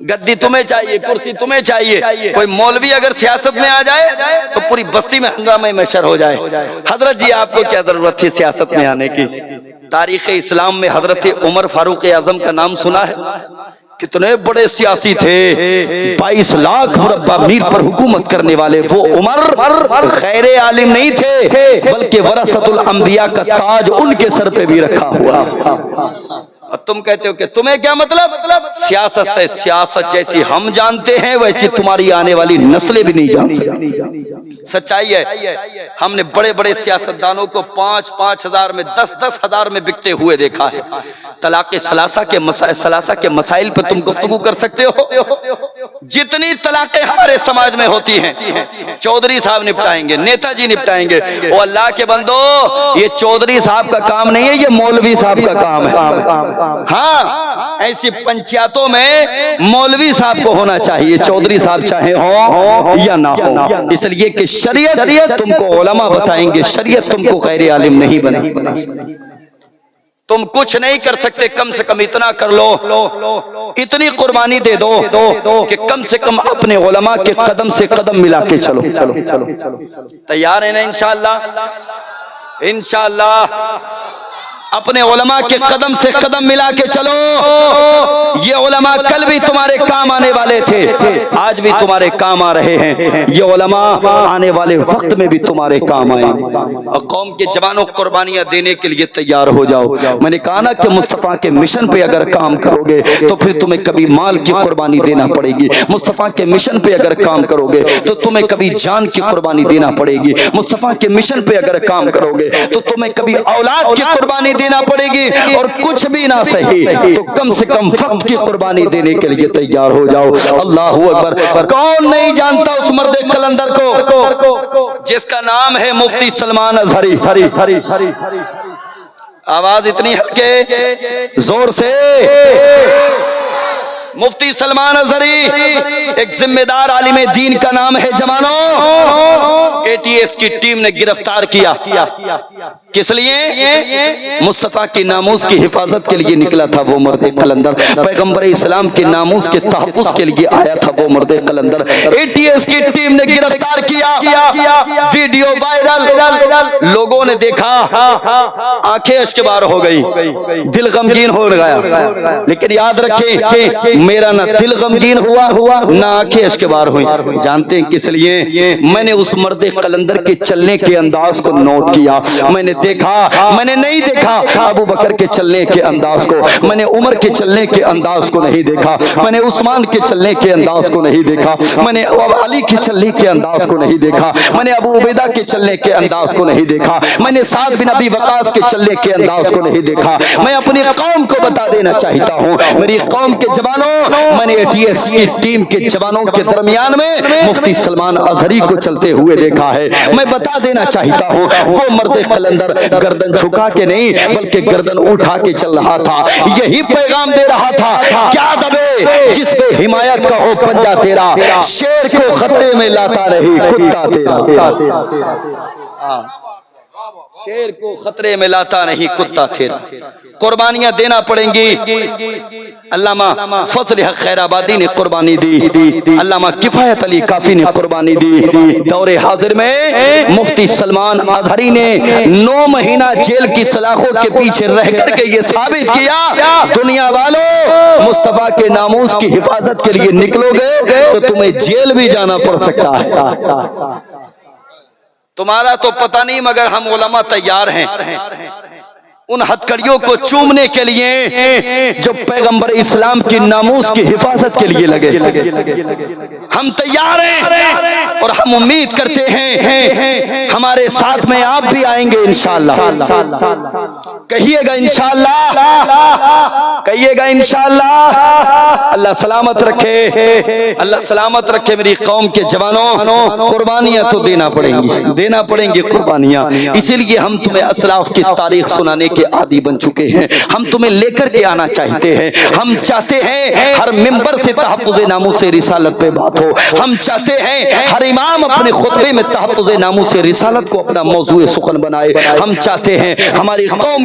گدی تمہیں چاہیے، کرسی تمہیں چاہیے. کوئی مولوی اگر سیاست میں آ جائے تو پوری بستی میں ہنگامہ محشر ہو جائے. حضرت جی آپ کو کیا ضرورت تھی سیاست میں آنے کی؟ تاریخ اسلام میں حضرت عمر فاروق اعظم کا نام سنا ہے؟ کتنے بڑے سیاسی تھے، 22 لاکھ مربع میل پر حکومت کرنے والے وہ عمر خیر عالم نہیں تھے، بلکہ ورثۃ الانبیاء کا تاج ان کے سر پہ بھی رکھا ہوا. اور تم کہتے ہو کہ تمہیں کیا مطلب؟ سیاست سے سیاست جیسی ہم جانتے ہیں ویسی تمہاری آنے والی نسلیں بھی نہیں جان سکتی. سچائی ہے ہم نے بڑے بڑے سیاستدانوں کو 5-5 ہزار میں 10-10 ہزار میں بکتے ہوئے دیکھا ہے. طلاق ثلاثہ کے مسائل پہ تم گفتگو کر سکتے ہو؟ جتنی طلاقیں ہمارے سماج میں ہوتی ہیں چودھری صاحب نپٹائیں گے، نیتا جی نپٹائیں گے. او اللہ کے بندو، یہ چودھری صاحب کا کام نہیں ہے، یہ مولوی صاحب کا کام ہے. ہاں ایسی پنچایتوں میں مولوی صاحب کو ہونا چاہیے، چودھری صاحب چاہے ہو یا نہ ہو. اس لیے کہ شریعت تم کو علماء بتائیں گے، شریعت تم کو غیر عالم نہیں بنا سکتی. تم کچھ نہیں کر سکتے، کم سے کم اتنا کر لو، اتنی قربانی دے دو کہ کم سے کم اپنے علماء کے قدم سے قدم ملا کے چلو. تیار ہیں نا انشاءاللہ؟ انشاءاللہ اپنے علماء کے قدم سے قدم ملا کے چلو. یہ علماء کل بھی تمہارے کام آنے والے تھے، آج بھی تمہارے کام آ رہے ہیں. یہ علماء آنے والے وقت میں بھی تمہارے کام آئیں گے. اور قوم کے جوانوں قربانیاں دینے کے لیے تیار ہو جاؤ. میں نے کہا نا کہ مصطفیٰ کے مشن پہ اگر کام کرو گے تو پھر تمہیں کبھی مال کی قربانی دینا پڑے گی. مصطفیٰ کے مشن پہ اگر کام کرو گے تو تمہیں کبھی جان کی قربانی دینا پڑے گی. مصطفیٰ کے مشن پہ اگر کام کرو گے تو تمہیں کبھی اولاد کی قربانی دینا پڑے گی. اور کچھ بھی نہ صحیح تو کم سے کم وقت کی قربانی دینے کے لیے تیار ہو جاؤ. اللہ اکبر. کون نہیں جانتا اس مرد قلندر کو جس کا نام ہے مفتی سلمان اظہری؟ آواز اتنی ہلکے زور سے. مفتی سلمان اظہری ایک ذمہ دار عالم دین کا نام ہے. جوانوں ATS کی ٹیم نے گرفتار کیا. کس لیے؟ مصطفیٰ کی ناموس کی حفاظت کے لیے نکلا تھا وہ مرد قلندر. پیغمبر اسلام کے ناموس کے تحفظ کے لیے آیا تھا وہ مرد قلندر. ATS کی ٹیم نے گرفتار کیا. ویڈیو وائرل، لوگوں نے دیکھا، آنکھیں اشکبار ہو گئی، دل غمگین ہو گیا. لیکن یاد رکھیں میرا نہ دل غمگین ہوا نہ آنکھیں اشکبار ہوئیں. جانتے ہیں کس لیے؟ میں نے اس مرد قلندر کے چلنے کے انداز کو نوٹ کیا. میں نے دیکھا، میں نے نہیں دیکھا ابو بکر کے چلنے کے انداز کو، میں نے عمر کے چلنے کے انداز کو نہیں دیکھا، میں نے عثمان کے چلنے کے انداز کو نہیں دیکھا، میں نے علی کے چلنے کے انداز کو نہیں دیکھا، میں نے ابو عبیدہ کے چلنے کے انداز کو نہیں دیکھا، میں نے سعد بن ابی وقاص کے چلنے کے انداز کو نہیں دیکھا. میں اپنی قوم کو بتا دینا چاہتا ہوں، میری قوم کے جوانوں، میں نے ATS کی ٹیم کے جوانوں کے درمیان میں مفتی سلمان اظہری کو چلتے ہوئے دیکھا ہے. میں بتا دینا چاہتا ہوں وہ مرد قلندر گردن جھکا کے نہیں بلکہ گردن اٹھا کے چل رہا تھا. یہی پیغام دے رہا تھا، کیا دبے جس پہ حمایت کا ہو پنجہ تیرا، شیر کو خطرے میں لاتا نہیں کتا تیرا. شیر کو خطرے میں لاتا نہیں کتا تیرا. قربانیاں دینا پڑیں گی. علامہ فضل حق خیر آبادی نے قربانی دی، علامہ کفایت علی کافی نے قربانی دی. دور حاضر میں مفتی سلمان اظہری نے 9 مہینہ جیل کی سلاخوں کے پیچھے رہ کر کے یہ ثابت کیا، دنیا والوں مصطفیٰ کے ناموس کی حفاظت کے لیے نکلو گے تو تمہیں جیل بھی جانا پڑ سکتا ہے. تمہارا تو پتہ نہیں مگر ہم علماء تیار ہیں ان ہتھکڑیوں کو چومنے کے لیے جو پیغمبر اسلام کی ناموس کی حفاظت کے لیے لگے. ہم تیار ہیں اور ہم امید کرتے ہیں ہمارے ساتھ میں آپ بھی آئیں گے انشاءاللہ. کہیے گا انشاءاللہ، کہیے گا انشاءاللہ. اللہ سلامت رکھے، اللہ سلامت رکھے. میری قوم کے جوانوں قربانیاں تو دینا پڑیں گی، دینا پڑیں گی قربانیاں. اسی لیے ہم تمہیں اسلاف کی تاریخ سنانے کے عادی بن چکے ہیں. ہم تمہیں لے کر کے آنا چاہتے ہیں. ہم چاہتے ہیں ہر ممبر سے تحفظ ناموس رسالت پہ بات ہو. ہم چاہتے ہیں ہر امام اپنے خطبے میں تحفظ ناموس رسالت کو اپنا موضوع سخن بنائے. ہم چاہتے ہیں ہماری قوم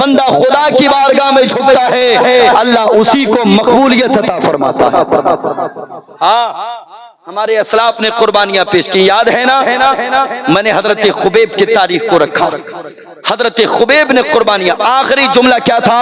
بندہ خدا کی بارگاہ میں جھکتا ہے اللہ اسی کو مقبولیت عطا فرماتا ہے۔ ہاں ہمارے اسلاف نے قربانیاں پیش کی، یاد ہے نا؟ میں نے حضرت خبیب کی تاریخ کو رکھا، حضرت خبیب نے قربانیاں، آخری جملہ کیا تھا؟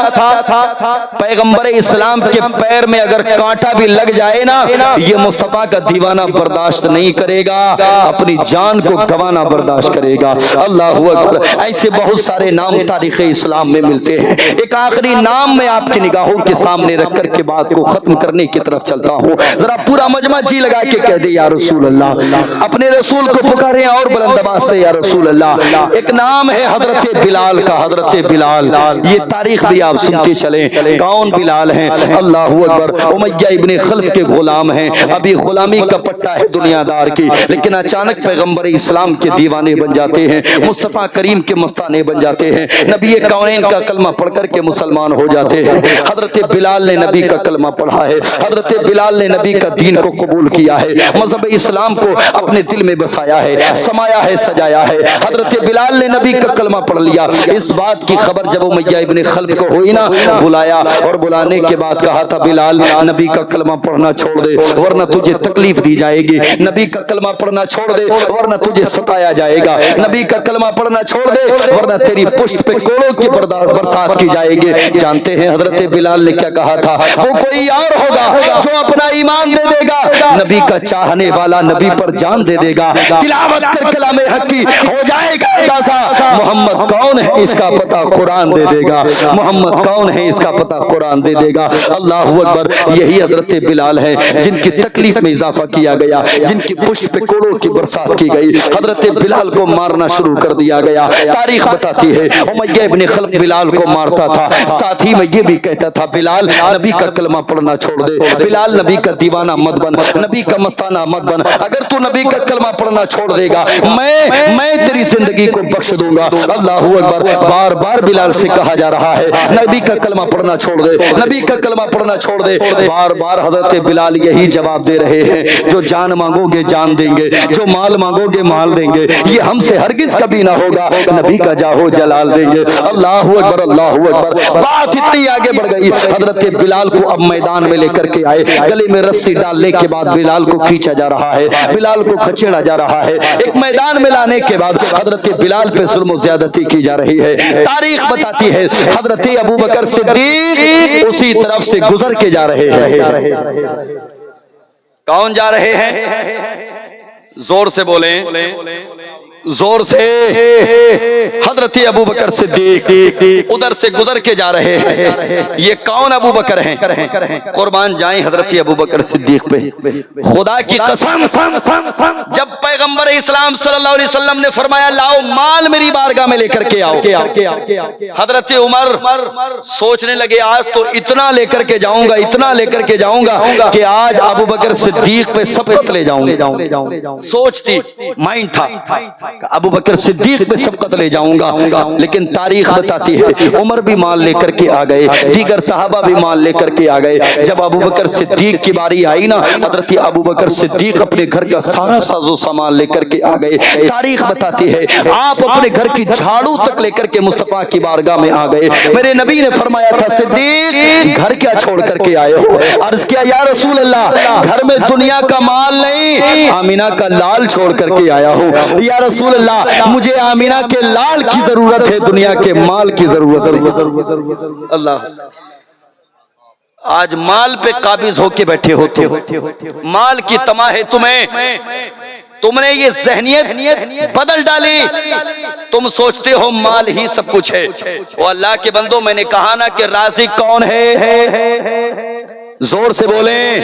پیغمبر اسلام کے پیر میں اگر کانٹا بھی لگ جائے نا یہ مصطفیٰ کا دیوانہ برداشت نہیں کرے گا، اپنی جان کو گنوانا برداشت کرے گا۔ اللہ اکبر۔ ایسے بہت سارے نام تاریخ اسلام میں ملتے ہیں۔ ایک آخری نام میں آپ کی نگاہوں کے سامنے رکھ کر کے بات کو ختم کرنے کی طرف چلتا ہوں، ذرا پورا مجمع جی لگا کے کہہ دے یا رسول اللہ، اپنے رسول کو پکاریں اور بلند آواز سے یا رسول اللہ۔ ایک نام ہے حضرت بلال کا، حضرت بلال، یہ تاریخ بھی آپ سنتے چلیں، کون بلال ہیں؟ اللہ اکبر۔ امیہ ابن خلف کے غلام ہیں، ابھی غلامی کا پٹا ہے دنیا دار کی، لیکن اچانک پیغمبر اسلام کے دیوانے بن جاتے ہیں، مصطفیٰ کریم کے مستانے بن جاتے ہیں، نبی کونین کا کلمہ پڑھ کر کے مسلمان ہو جاتے ہیں۔ حضرت بلال نے نبی کا کلمہ پڑھا ہے، حضرت بلال نے نبی کا دین کو قبول کیا ہے، مذہب اسلام کو اپنے دل میں بسایا ہے، سمایا ہے، سجایا ہے۔ حضرت بلال نے نبی کا کلمہ پڑھ لیا۔ اس بات کی خبر جب امیہ ابن خلف کو ہوئی نا، بلایا اور بلانے کے بعد کہا تھا بلال نبی کا کلمہ پڑھنا چھوڑ دے ورنہ تجھے تکلیف دی جائے گی، نبی کا کلمہ پڑھنا چھوڑ دے ورنہ تجھے ستایا جائے گا، نبی کا کلمہ پڑھنا چھوڑ دے ورنہ تیری پشت پہ کوڑوں کی برسات کی جائے گی۔ جانتے ہیں حضرت بلال نے کیا کہا تھا؟ وہ کوئی اور ہوگا جو اپنا ایمان دے دے گا، نبی کا چاہنے والا نبی پر جان دے دے گا، تلاوت کر کلام حق کی ہو جائے گا اندازہ محمد کون ہے اس کا پتہ قرآن دے دے گا، محمد کون ہے اس کا پتہ قرآن دے دے گا۔ اللہ اکبر۔ یہی حضرت بلال ہے جن کی تکلیف میں اضافہ کیا گیا، جن کی پشت پہ کوڑوں کی برسات کی گئی، حضرت بلال کو مارنا شروع کر دیا گیا۔ تاریخ بتاتی ہے امیہ ابن خلف بلال کو مارتا تھا، ساتھ ہی میں یہ بھی کہتا تھا بلال نبی کا کلمہ پڑھنا چھوڑ دے، بلال نبی کا دیوانہ مت بن، نبی کا مستانہ مت بن، اگر تو نبی کا کلمہ پڑھنا چھوڑ دے گا میں تیری زندگی کو بخش دوں گا۔ اللہ اکبر۔ بار بار بلال سے کہا جا رہا ہے نبی کا کلمہ پڑھنا چھوڑ دے، نبی کا کلمہ پڑھنا چھوڑ دے، بار بار حضرت بلال یہی جواب دے رہے ہیں جو جان مانگو گے جان دیں گے، جو مال مانگو گے مال دیں گے، یہ ہم سے ہرگز کبھی نہ ہوگا، نبی کا جاہو جلال دیں گے۔ اللہ اکبر، اللہ اکبر۔ بات اتنی آگے بڑھ گئی، حضرت بلال کو اب میدان میں لے کر کے آئے، گلے میں رسی ڈالنے کے بعد بلال کو کھینچا جا رہا ہے، بلال کو کھچیڑا جا رہا ہے، ایک میدان میں لانے کے بعد حضرت بلال پہ ظلم و زیادتی کی جا رہی ہے۔ تاریخ بتاتی ہے حضرت ابوبکر صدیق اسی طرف سے گزر کے جا رہے ہیں۔ کون جا رہے ہیں؟ زور سے بولیں، زور سے۔ حضرت ابوبکر صدیق ادھر سے گزر کے جا رہے ہیں۔ یہ کون ابوبکر ہیں؟ قربان جائیں حضرت ابوبکر صدیق پہ، خدا کی قسم جب پیغمبر اسلام صلی اللہ علیہ وسلم نے فرمایا لاؤ مال میری بارگاہ میں لے کر کے آؤ، حضرت عمر سوچنے لگے آج تو اتنا لے کر کے جاؤں گا، اتنا لے کر کے جاؤں گا کہ آج ابوبکر صدیق پہ سبقت لے جاؤں گا۔ سوچتی مائنڈ تھا ابوبکر صدیق پہ سبقت لے جاؤں گا، لیکن تاریخ بتاتی ہے عمر بھی مال لے کر کے آ گئے، دیگر صحابہ بھی مال لے کر کے آ گئے۔ جب ابوبکر صدیق کی باری آئی نا، حضرت ابوبکر صدیق اپنے گھر کا سارا ساز و سامان لے کر کے آ گئے۔ تاریخ بتاتی ہے آپ اپنے گھر کی جھاڑو تک لے کر کے مصطفیٰ کی بارگاہ میں آ گئے۔ میرے نبی نے فرمایا تھا صدیق گھر کیا چھوڑ کر کے آئے ہو؟ عرض کیا یا رسول اللہ گھر میں دنیا کا مال نہیں، آمینہ کا لال چھوڑ کر کے آیا ہوں۔ یا رسول اللہ مجھے آمینہ کے لال کی ضرورت ہے، دنیا کے مال کی ضرورت نہیں۔ اللہ آج مال پہ قابض ہو کے بیٹھے ہو، تو مال کی تماہ ہے تم نے یہ ذہنیت بدل ڈالی، تم سوچتے ہو مال ہی سب کچھ ہے۔ وہ اللہ کے بندو میں نے کہا نا کہ رازق کون ہے؟ زور سے بولیں،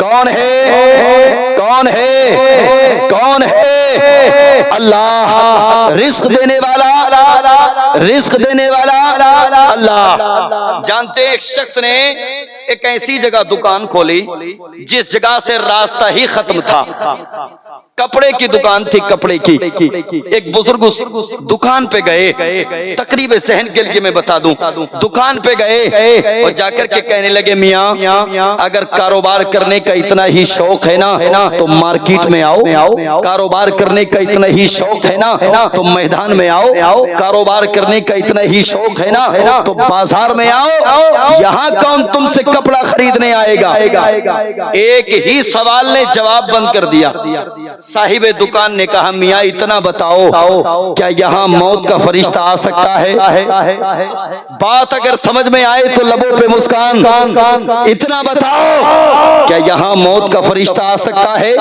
کون ہے؟ کون ہے؟ کون ہے؟ اللہ رزق دینے والا، رزق دینے والا اللہ۔ جانتے ایک شخص نے ایک ایسی جگہ دکان کھولی جس جگہ سے راستہ ہی ختم تھا، کپڑے کی دکان تھی، کپڑے کی. ایک بزرگ اس دکان پہ گئے، تقریب صحن کے لیے میں بتا دوں، دکان پہ گئے اور جا کر کے کہنے لگے میاں اگر کاروبار کرنے کا اتنا ہی شوق ہے نا تو مارکیٹ میں آؤ، کاروبار کرنے کا اتنا ہی شوق ہے نا تو میدان میں آؤ، کاروبار کرنے کا اتنا ہی شوق ہے نا تو بازار میں آؤ، یہاں کون تم سے کپڑا خریدنے آئے گا؟ ایک ہی سوال نے جواب بند کر دیا. صاحب دکان نے کہا میاں اتنا بتاؤ کیا یہاں موت کا فرشتہ آ سکتا ہے؟ بات اگر سمجھ میں آئے تو لبوں پہ مسکان. اتنا بتاؤ کیا یہاں موت کا فرشتہ آ سکتا ہے؟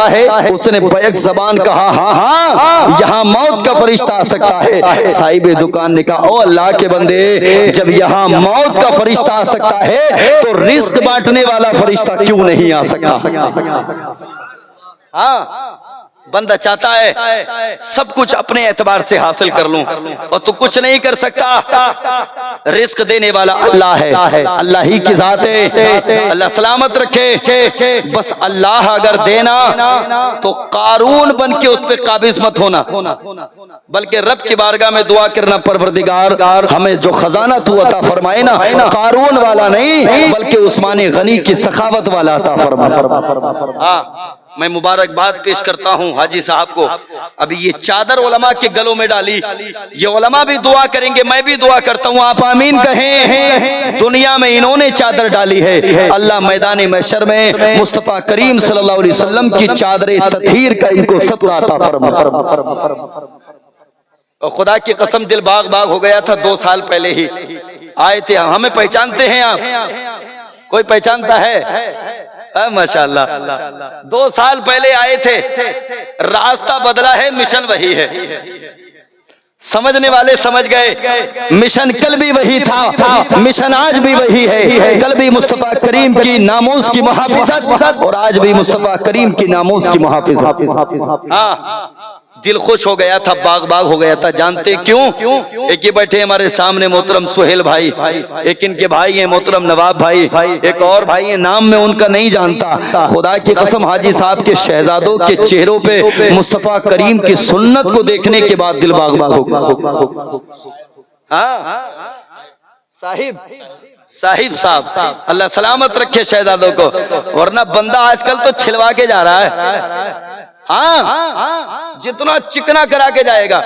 اس نے بیک زبان کہا ہاں یہاں موت کا فرشتہ آ سکتا ہے. صاحب دکان نے کہا او اللہ کے بندے، جب یہاں موت کا فرشتہ آ سکتا ہے تو رزق بانٹنے والا فرشتہ کیوں نہیں آ سکتا؟ ہاں بندہ چاہتا ہے سب کچھ اپنے اعتبار سے حاصل کر لوں اور تو کچھ نہیں کر سکتا. رزق دینے والا اللہ ہے، اللہ ہی کی ذات ہے، اللہ سلامت رکھے. بس اللہ اگر دینا تو قارون بن کے اس پہ قابض مت ہونا، بلکہ رب کی بارگاہ میں دعا کرنا پروردگار ہمیں جو خزانہ تو عطا فرمائے نا قارون والا نہیں بلکہ عثمان غنی کی سخاوت والا عطا فرمائے. میں مبارکباد پیش کرتا ہوں حاجی صاحب کو. ابھی یہ چادر علماء کے گلوں میں ڈالی، یہ علماء بھی دعا کریں گے، میں بھی دعا کرتا ہوں، آپ آمین کہیں. دنیا میں انہوں نے چادر ڈالی ہے، اللہ میدان محشر میں مصطفیٰ کریم صلی اللہ علیہ وسلم کی چادر تطہیر کا ان کو صدقہ عطا فرمائے. خدا کی قسم دل باغ باغ ہو گیا تھا. 2 سال پہلے ہی آئے تھے. ہمیں پہچانتے ہیں آپ؟ کوئی پہچانتا ہے؟ ماشاءاللہ 2 سال پہلے آئے تھے. راستہ بدلا ہے، مشن وہی ہے. سمجھنے والے سمجھ گئے، مشن کل بھی وہی تھا، مشن آج بھی وہی ہے. کل بھی مصطفیٰ کریم کی ناموس کی محافظت اور آج بھی مصطفیٰ کریم کی ناموس کی محافظت. ہاں دل خوش ہو گیا تھا، باغ باغ ہو گیا تھا. جانتے کیوں؟ ایک یہ بیٹھے ہمارے سامنے محترم سہیل بھائی، ایک ان کے بھائی ہیں محترم نواب بھائی، ایک اور بھائی ہیں نام میں ان کا نہیں جانتا. خدا کی قسم حاجی صاحب کے شہزادوں کے چہروں پہ مصطفیٰ کریم کی سنت کو دیکھنے کے بعد دل باغ باغ ہو گیا. صاحب اللہ سلامت رکھے شہزادوں کو، ورنہ بندہ آج کل تو چھلوا کے جا رہا ہے. ہاں جتنا چکنا کرا کے جائے گا.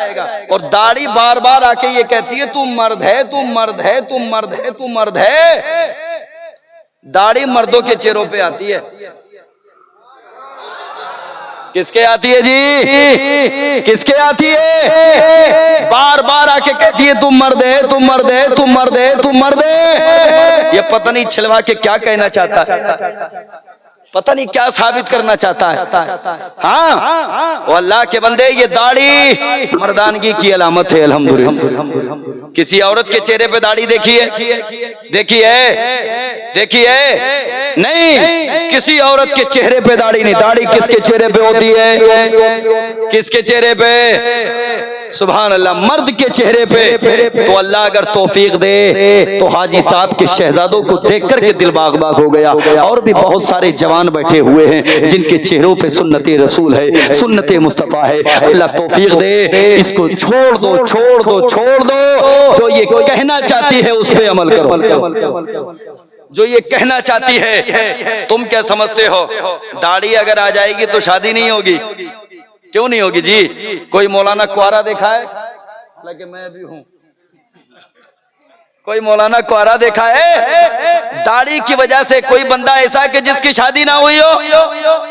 اور داڑھی بار بار آ کے یہ کہتی ہے تو مرد ہے، تو مرد ہے، تو مرد ہے، تو مرد ہے. داڑھی مردوں کے چہروں پہ آتی ہے. کس کے آتی ہے جی؟ کس کے آتی ہے؟ بار بار آ کے کہتی ہے تم مرد ہے، تم مرد ہے، تم مرد ہے، تم مرد ہے. یہ پتہ نہیں چھلوا کے کیا کہنا چاہتا ہے، پتہ نہیں کیا ثابت کرنا چاہتا ہے. ہاں وہ اللہ کے بندے، یہ داڑھی مردانگی کی علامت ہے. الحمدللہ کسی عورت کے چہرے پہ داڑھی دیکھیے، دیکھیے نہیں، کسی عورت کے چہرے پہ داڑھی نہیں. داڑھی کس کے چہرے پہ ہوتی ہے؟ کس کے چہرے پہ؟ سبحان اللہ، مرد کے چہرے پہ. تو اللہ اگر توفیق دے تو حاجی صاحب کے شہزادوں کو دیکھ کر کے دل باغ باغ ہو گیا. اور بھی بہت سارے جوان بیٹھے ہوئے ہیں جن کے چہروں پہ سنت رسول ہے، سنت مصطفیٰ ہے. اللہ توفیق دے، اس کو چھوڑ دو، چھوڑ دو، چھوڑ دو. جو یہ کہنا چاہتی ہے اس پہ عمل کرو، جو یہ کہنا چاہتی ہے. تم کیا سمجھتے ہو داڑھی اگر آ جائے گی تو شادی نہیں ہوگی؟ کیوں نہیں ہوگی جی؟ کوئی مولانا کوارا دیکھا ہے؟ حالانکہ میں بھی ہوں. کوئی مولانا کوارا دیکھا ہے؟ داڑھی کی وجہ سے کوئی بندہ ایسا کہ جس کی شادی نہ ہوئی ہو؟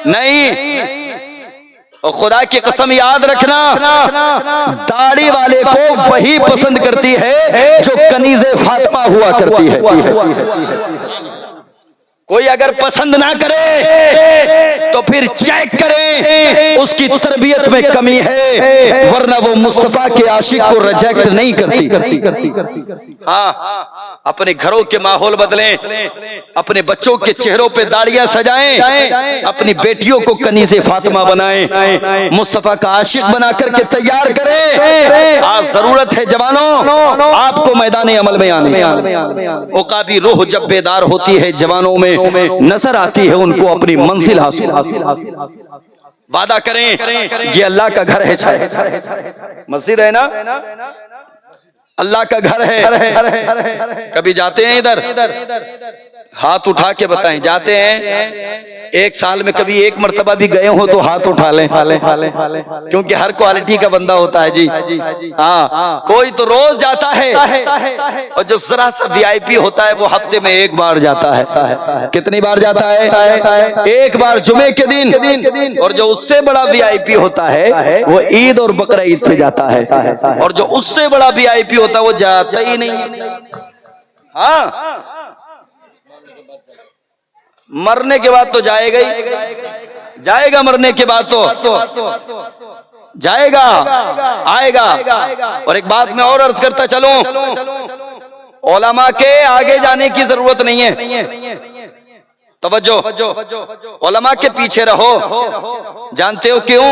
نہیں. اور خدا کی قسم یاد رکھنا، داڑھی والے کو وہی پسند کرتی ہے جو کنیز فاطمہ ہوا کرتی ہے. کوئی اگر پسند نہ کرے تو پھر چیک کریں اس کی تربیت میں کمی ہے، ورنہ وہ مصطفیٰ کے عاشق کو ریجیکٹ نہیں کرتی. ہاں اپنے گھروں کے ماحول بدلیں، اپنے بچوں کے چہروں پہ داڑیاں سجائیں، اپنی بیٹیوں کو کنیز فاطمہ بنائیں، مصطفیٰ کا عاشق بنا کر کے تیار کریں. آج ضرورت ہے جوانوں آپ کو میدان عمل میں آنے. عقابی روح جب بیدار ہوتی ہے جوانوں میں، نظر آتی ہے ان کو اپنی منزل حاصل. وعدہ کریں یہ اللہ کا گھر ہے، مسجد ہے نا، اللہ کا گھر ہے۔ کبھی جاتے ہیں ادھر؟ ہاتھ اٹھا کے بتائیں، جاتے ہیں؟ ایک سال میں کبھی ایک مرتبہ بھی گئے ہو تو ہاتھ اٹھا لیں، کیونکہ ہر کوالٹی کا بندہ ہوتا ہے جی۔ ہاں، کوئی تو روز جاتا ہے، اور جو ذرا سا وی آئی پی ہوتا ہے وہ ہفتے میں ایک بار جاتا ہے۔ کتنی بار جاتا ہے؟ ایک بار جمعے کے دن۔ اور جو اس سے بڑا وی آئی پی ہوتا ہے وہ عید اور بقرہ عید پہ جاتا ہے، اور جو اس سے بڑا وی آئی پی ہوتا ہے وہ جاتا ہی نہیں۔ ہاں، مرنے کے بعد تو جائے گا ہی، جائے گا، مرنے کے بعد تو جائے گا، آئے گا۔ اور ایک بات میں اور عرض کرتا چلوں، علماء کے آگے جانے کی ضرورت نہیں ہے، توجہ، علماء کے پیچھے رہو۔ جانتے ہو کیوں؟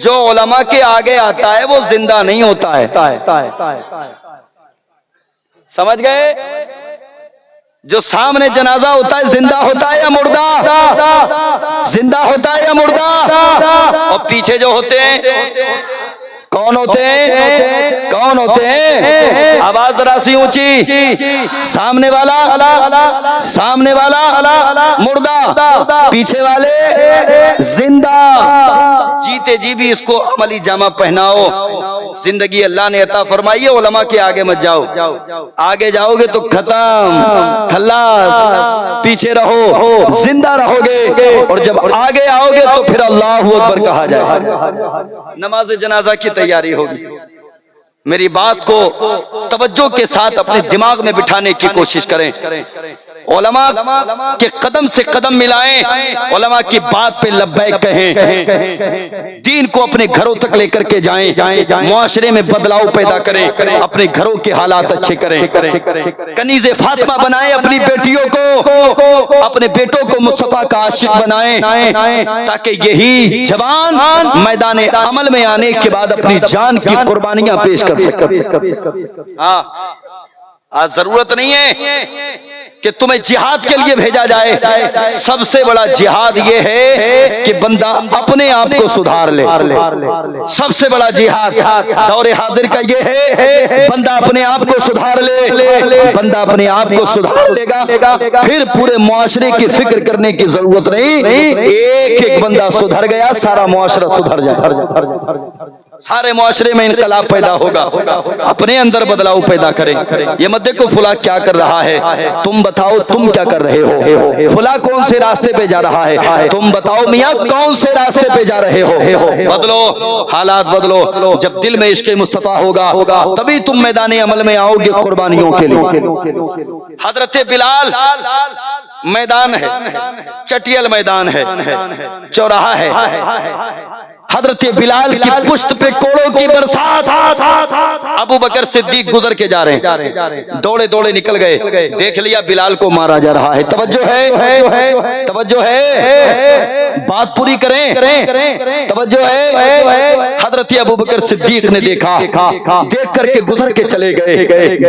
جو علماء کے آگے آتا ہے وہ زندہ نہیں ہوتا ہے، سمجھ گئے؟ جو سامنے جنازہ ہوتا ہے زندہ ہوتا ہے یا مردہ؟ زندہ ہوتا ہے یا مردہ؟ اور پیچھے جو ہوتے ہیں کون ہوتے ہیں؟ کون ہوتے ہیں؟ آواز ذرا سی اونچی۔ سامنے والا، سامنے والا مردہ، پیچھے والے زندہ۔ جیتے جی بھی اس کو عملی جامہ پہناؤ۔ زندگی اللہ نے عطا فرمائی ہے، علماء کے آگے مت جاؤ، آگے جاؤ گے تو ختم، خلاص۔ پیچھے رہو، زندہ رہو گے، اور جب آگے آؤ گے تو پھر اللہ اکبر کہا جائے، نماز جنازہ کی تیاری ہوگی۔ میری بات کو توجہ کے ساتھ اپنے دماغ میں بٹھانے کی کوشش کریں۔ علماء کے قدم سے قدم ملائیں، علماء کی بات پہ لبیک کہیں، دین کو اپنے گھروں تک لے کر کے جائیں، معاشرے میں بدلاؤ پیدا کریں، اپنے گھروں کے حالات اچھے کریں۔ کنیز فاطمہ بنائیں اپنی بیٹیوں کو، اپنے بیٹوں کو مصطفیٰ کا عاشق بنائیں، تاکہ یہی جوان میدان عمل میں آنے کے بعد اپنی جان کی قربانیاں پیش کر سکیں۔ آج ضرورت نہیں ہے کہ تمہیں جہاد کے لیے بھیجا جائے، سب سے بڑا جہاد یہ ہے کہ بندہ اپنے آپ کو سدھار لے۔ سب سے بڑا جہاد دور حاضر کا یہ ہے، بندہ اپنے آپ کو سدھار لے۔ بندہ اپنے آپ کو سدھار لے گا، پھر پورے معاشرے کی فکر کرنے کی ضرورت نہیں۔ ایک ایک بندہ سدھر گیا، سارا معاشرہ سدھر جائے، سارے معاشرے میں انقلاب پیدا ہوگا۔ اپنے اندر بدلاؤ پیدا کریں۔ یہ مت دیکھو فلاں کیا کر رہا ہے، تم بتاؤ تم کیا کر رہے ہو۔ فلاں کون سے راستے پہ جا رہا ہے، تم بتاؤ میاں کون سے راستے پہ جا رہے ہو۔ بدلو، حالات بدلو۔ جب دل میں عشق مصطفیٰ ہوگا تبھی تم میدان عمل میں آؤ گے قربانیوں کے لیے۔ حضرت بلال میدان ہے، چٹیل میدان ہے، چوراہا ہے، حضرت بلال کی پشت پہ کوڑوں کی برسات، ابو بکر صدیق گزر کے جا رہے ہیں، دوڑے دوڑے نکل گئے، دیکھ لیا بلال کو مارا جا رہا ہے۔ توجہ ہے، توجہ ہے، بات پوری کریں، توجہ ہے۔ حضرت ابو بکر صدیق نے دیکھا، دیکھ کر کے گزر کے چلے گئے،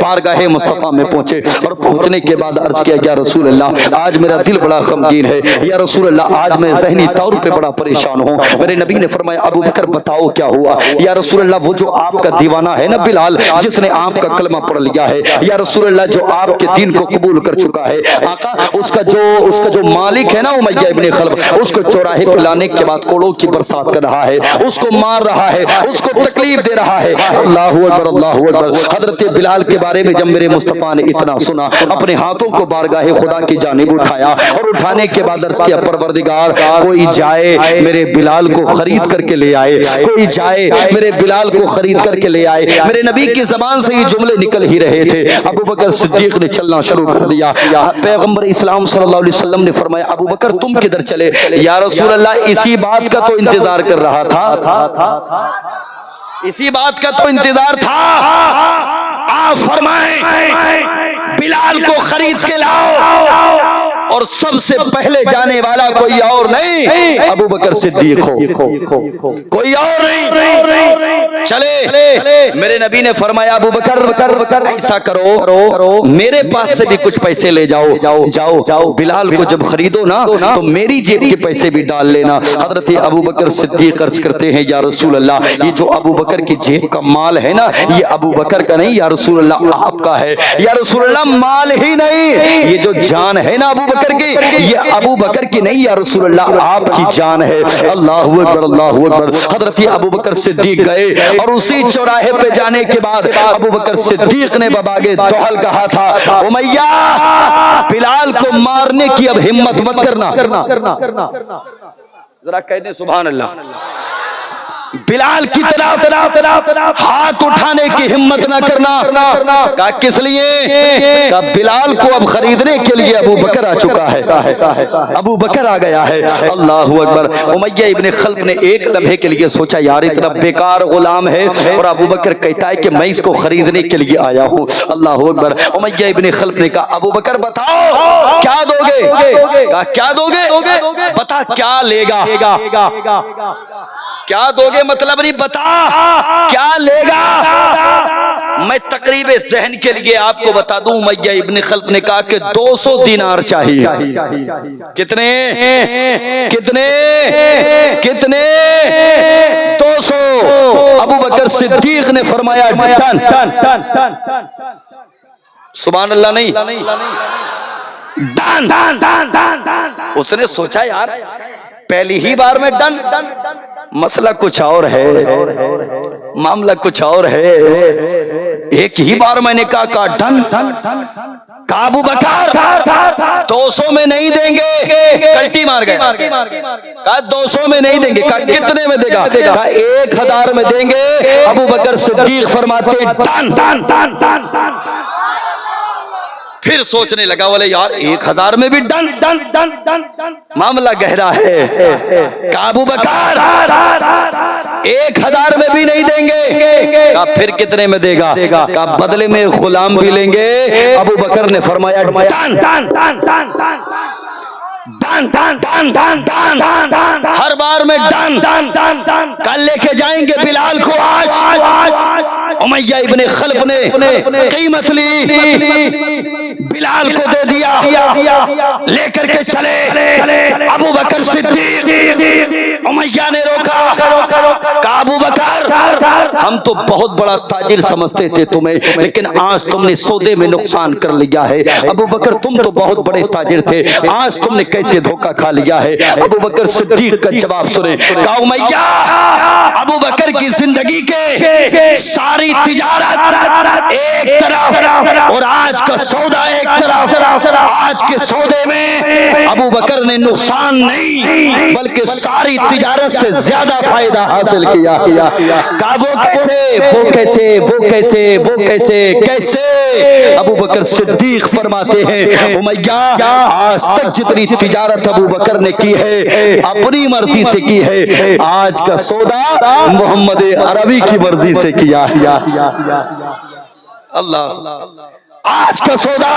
بارگاہ مصطفیٰ میں پہنچے، اور پہنچنے کے بعد عرض کیا یا رسول اللہ آج میرا دل بڑا غمگین ہے، یا رسول اللہ آج میں ذہنی طور پہ بڑا پریشان ہوں۔ میرے نبی نے فرمایا ابو بکر بتاؤ کیا ہوا؟ یا رسول اللہ وہ جو آپ کا دیوانہ ہے نا بلال، جس نے آپ کا کلمہ پڑھ لیا ہے، یا رسول اللہ جو آپ کے دین کو قبول کر چکا ہے، آقا اس کا جو مالک ہے نا امیہ ابن خلف، اس کو چوراہے پہ لانے کے بعد کوڑوں کی برسات کر رہا ہے، اس کو مار رہا ہے، اس کو تکلیف دے رہا ہے۔ اللہ اکبر، اللہ اکبر۔ حضرت بلال کے بارے میں جب میرے مصطفیٰ نے اتنا سنا، اپنے ہاتھوں کو بارگاہ خدا کی جانب اٹھایا، اور اٹھانے کے بعد عرض کیا پروردگار کوئی جائے میرے بلال کو خرید کر کے لے آئے، کوئی جائے میرے بلال کو خرید کر کے لے آئے۔ میرے نبی کی زبان سے یہ جملے نکل ہی رہے تھے، ابو بکر صدیق نے چلنا شروع کر دیا۔ پیغمبر اسلام صلی اللہ علیہ وسلم نے فرمایا ابو بکر تم کدھر چلے؟ یا رسول اللہ اسی بات کا تو انتظار کر رہا تھا، اسی بات کا تو انتظار تھا، آپ فرمائیں بلال کو خرید کے لاؤ۔ اور سب سے پہلے جانے والا کوئی اور نہیں ابو بکر صدیق ہو، کوئی اور نہیں۔ چلے میرے نبی نے فرمایا ابو بکر ایسا کرو میرے پاس سے بھی کچھ پیسے لے جاؤ، بلال کو جب خریدو نا تو میری جیب کے پیسے بھی ڈال لینا۔ حضرت ابو بکر صدیق عرض کرتے ہیں یا رسول اللہ یہ جو ابو بکر کی جیب کا مال ہے نا یہ ابو بکر کا نہیں یا رسول اللہ آپ کا ہے۔ یا رسول اللہ مال ہی نہیں، یہ جو جان ہے نا ابو بکر کی یہ ابو بکر کی نہیں یا رسول اللہ آپ کی جان ہے۔ اللہ اکبر اللہ اکبر۔ حضرت ابو بکر صدیق گئے اور اسی چوراہے پہ جانے کے بعد ابو بکر صدیق نے بباغِ دہل کہا تھا امیہ بلال کو مارنے کی اب ہمت مت کرنا، ذرا کہہ دیں سبحان اللہ۔ بلال کی طرف ہاتھ اٹھانے کی ہمت نہ کرنا۔ کہا کس لیے؟ کہا بلال کو اب خریدنے کے لیے ابو بکر آ چکا ہے، ابو بکر آ گیا ہے۔ اللہ اکبر۔ امیہ ابن خلف نے ایک لمحے کے لیے سوچا یار اتنا بیکار غلام ہے اور ابو بکر کہتا ہے کہ میں اس کو خریدنے کے لیے آیا ہوں۔ اللہ اکبر۔ امیہ ابن خلف نے کہا ابو بکر بتاؤ کیا دو گے؟ کہا کیا دو گے؟ بتا کیا لے گا؟ کیا دو گے مطلب نہیں، بتا کیا لے گا؟ میں تقریب ذہن کے لیے آپ کو بتا دوں امیہ ابن خلف نے کہا کہ 200 دینار چاہیے۔ کتنے؟ 200۔ ابو بکر صدیق نے فرمایا ڈن۔ سبحان اللہ نہیں، ڈن۔ اس نے سوچا یار پہلی ہی بار میں ڈن، مسئلہ کچھ اور ہے، معاملہ کچھ اور ہے۔ ایک ہی بار میں نے کہا ڈن۔ کہا ابو بکر 200 میں نہیں دیں گے، کلٹی مار گئے۔ کہا 200 میں نہیں دیں گے۔ کہا کتنے میں دے گا؟ کہا 1000 میں دیں گے۔ ابو بکر صدیق فرماتے ڈن۔ پھر سوچنے لگا بولے یار 1000 میں بھی ڈن، معاملہ گہرا ہے۔ کہا ابو بکر 1000 میں بھی نہیں دیں گے۔ کہا پھر کتنے میں دے گا؟ کہا بدلے میں غلام بھی لیں گے۔ ابو بکر نے فرمایا ڈن۔ ہر بار میں ڈن۔ کل لے کے جائیں گے بلال کو آج۔ امیہ ابن خلف نے قیمت لی، بلال کو دے دیا، لے کر کے چلے۔ ابو بکر صدیق امیہ نے روکا، کہا ابو بکر ہم تو بہت بڑا تاجر سمجھتے تھے تمہیں، لیکن آج تم نے سودے میں نقصان کر لیا ہے۔ ابو بکر تم تو بہت بڑے تاجر تھے، آج تم نے کیسے دھوکہ کھا لیا ہے؟ ابو بکر صدیق کا جواب سنیں۔ کہا امیہ ابو بکر کی زندگی کے ساری تجارت ایک طرف اور آج کا سودا ایک طرف، آج کے سودے میں ابو بکر نے نقصان نہیں بلکہ ساری تجارت سے زیادہ فائدہ حاصل کیا۔ کہا وہ کیسے؟ ابو بکر صدیق فرماتے ہیں امیہ آج تک جتنی تجارت ابو بکر نے کی ہے اپنی مرضی سے کی ہے، آج کا سودا محمد عربی کی مرضی سے کیا ہے۔ اللہ، آج کا سودا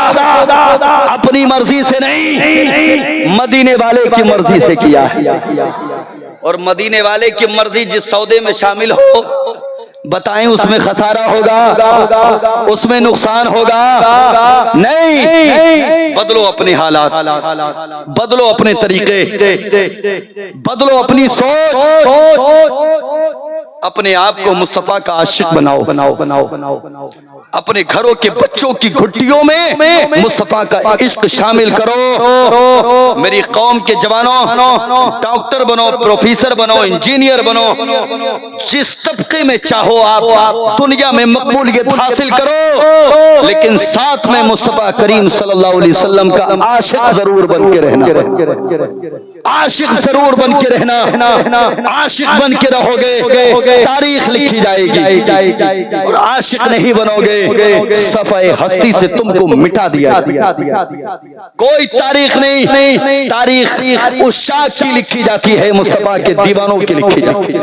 اپنی مرضی سے نہیں مدینے والے کی مرضی سے کیا ہے۔ اور مدینے والے کی مرضی جس سودے میں شامل ہو بتائیں اس میں خسارہ ہوگا، اس میں نقصان ہوگا؟ نہیں۔ بدلو اپنے حالات، بدلو اپنے طریقے، بدلو اپنی سوچ، اپنے آپ کو مصطفیٰ کا عاشق بناؤ، اپنے گھروں کے بچوں کی گھٹیوں میں مصطفیٰ کا عشق شامل کرو۔ میری قوم کے جوانوں ڈاکٹر بنو، پروفیسر بنو، انجینئر بنو، جس طبقے میں چاہو آپ دنیا میں مقبولیت حاصل کرو، لیکن ساتھ میں مصطفیٰ کریم صلی اللہ علیہ وسلم کا عاشق ضرور بن کے رہنا، عاشق ضرور بن کے رہنا۔ عاشق بن کے رہو گے تاریخ لکھی جائے گی، اور عاشق نہیں بنو گے صفحہ ہستی سے تم کو مٹا دیا۔ کوئی تاریخ نہیں، تاریخ عشاق کی لکھی جاتی ہے، مصطفیٰ کے دیوانوں کی لکھی جاتی ہے۔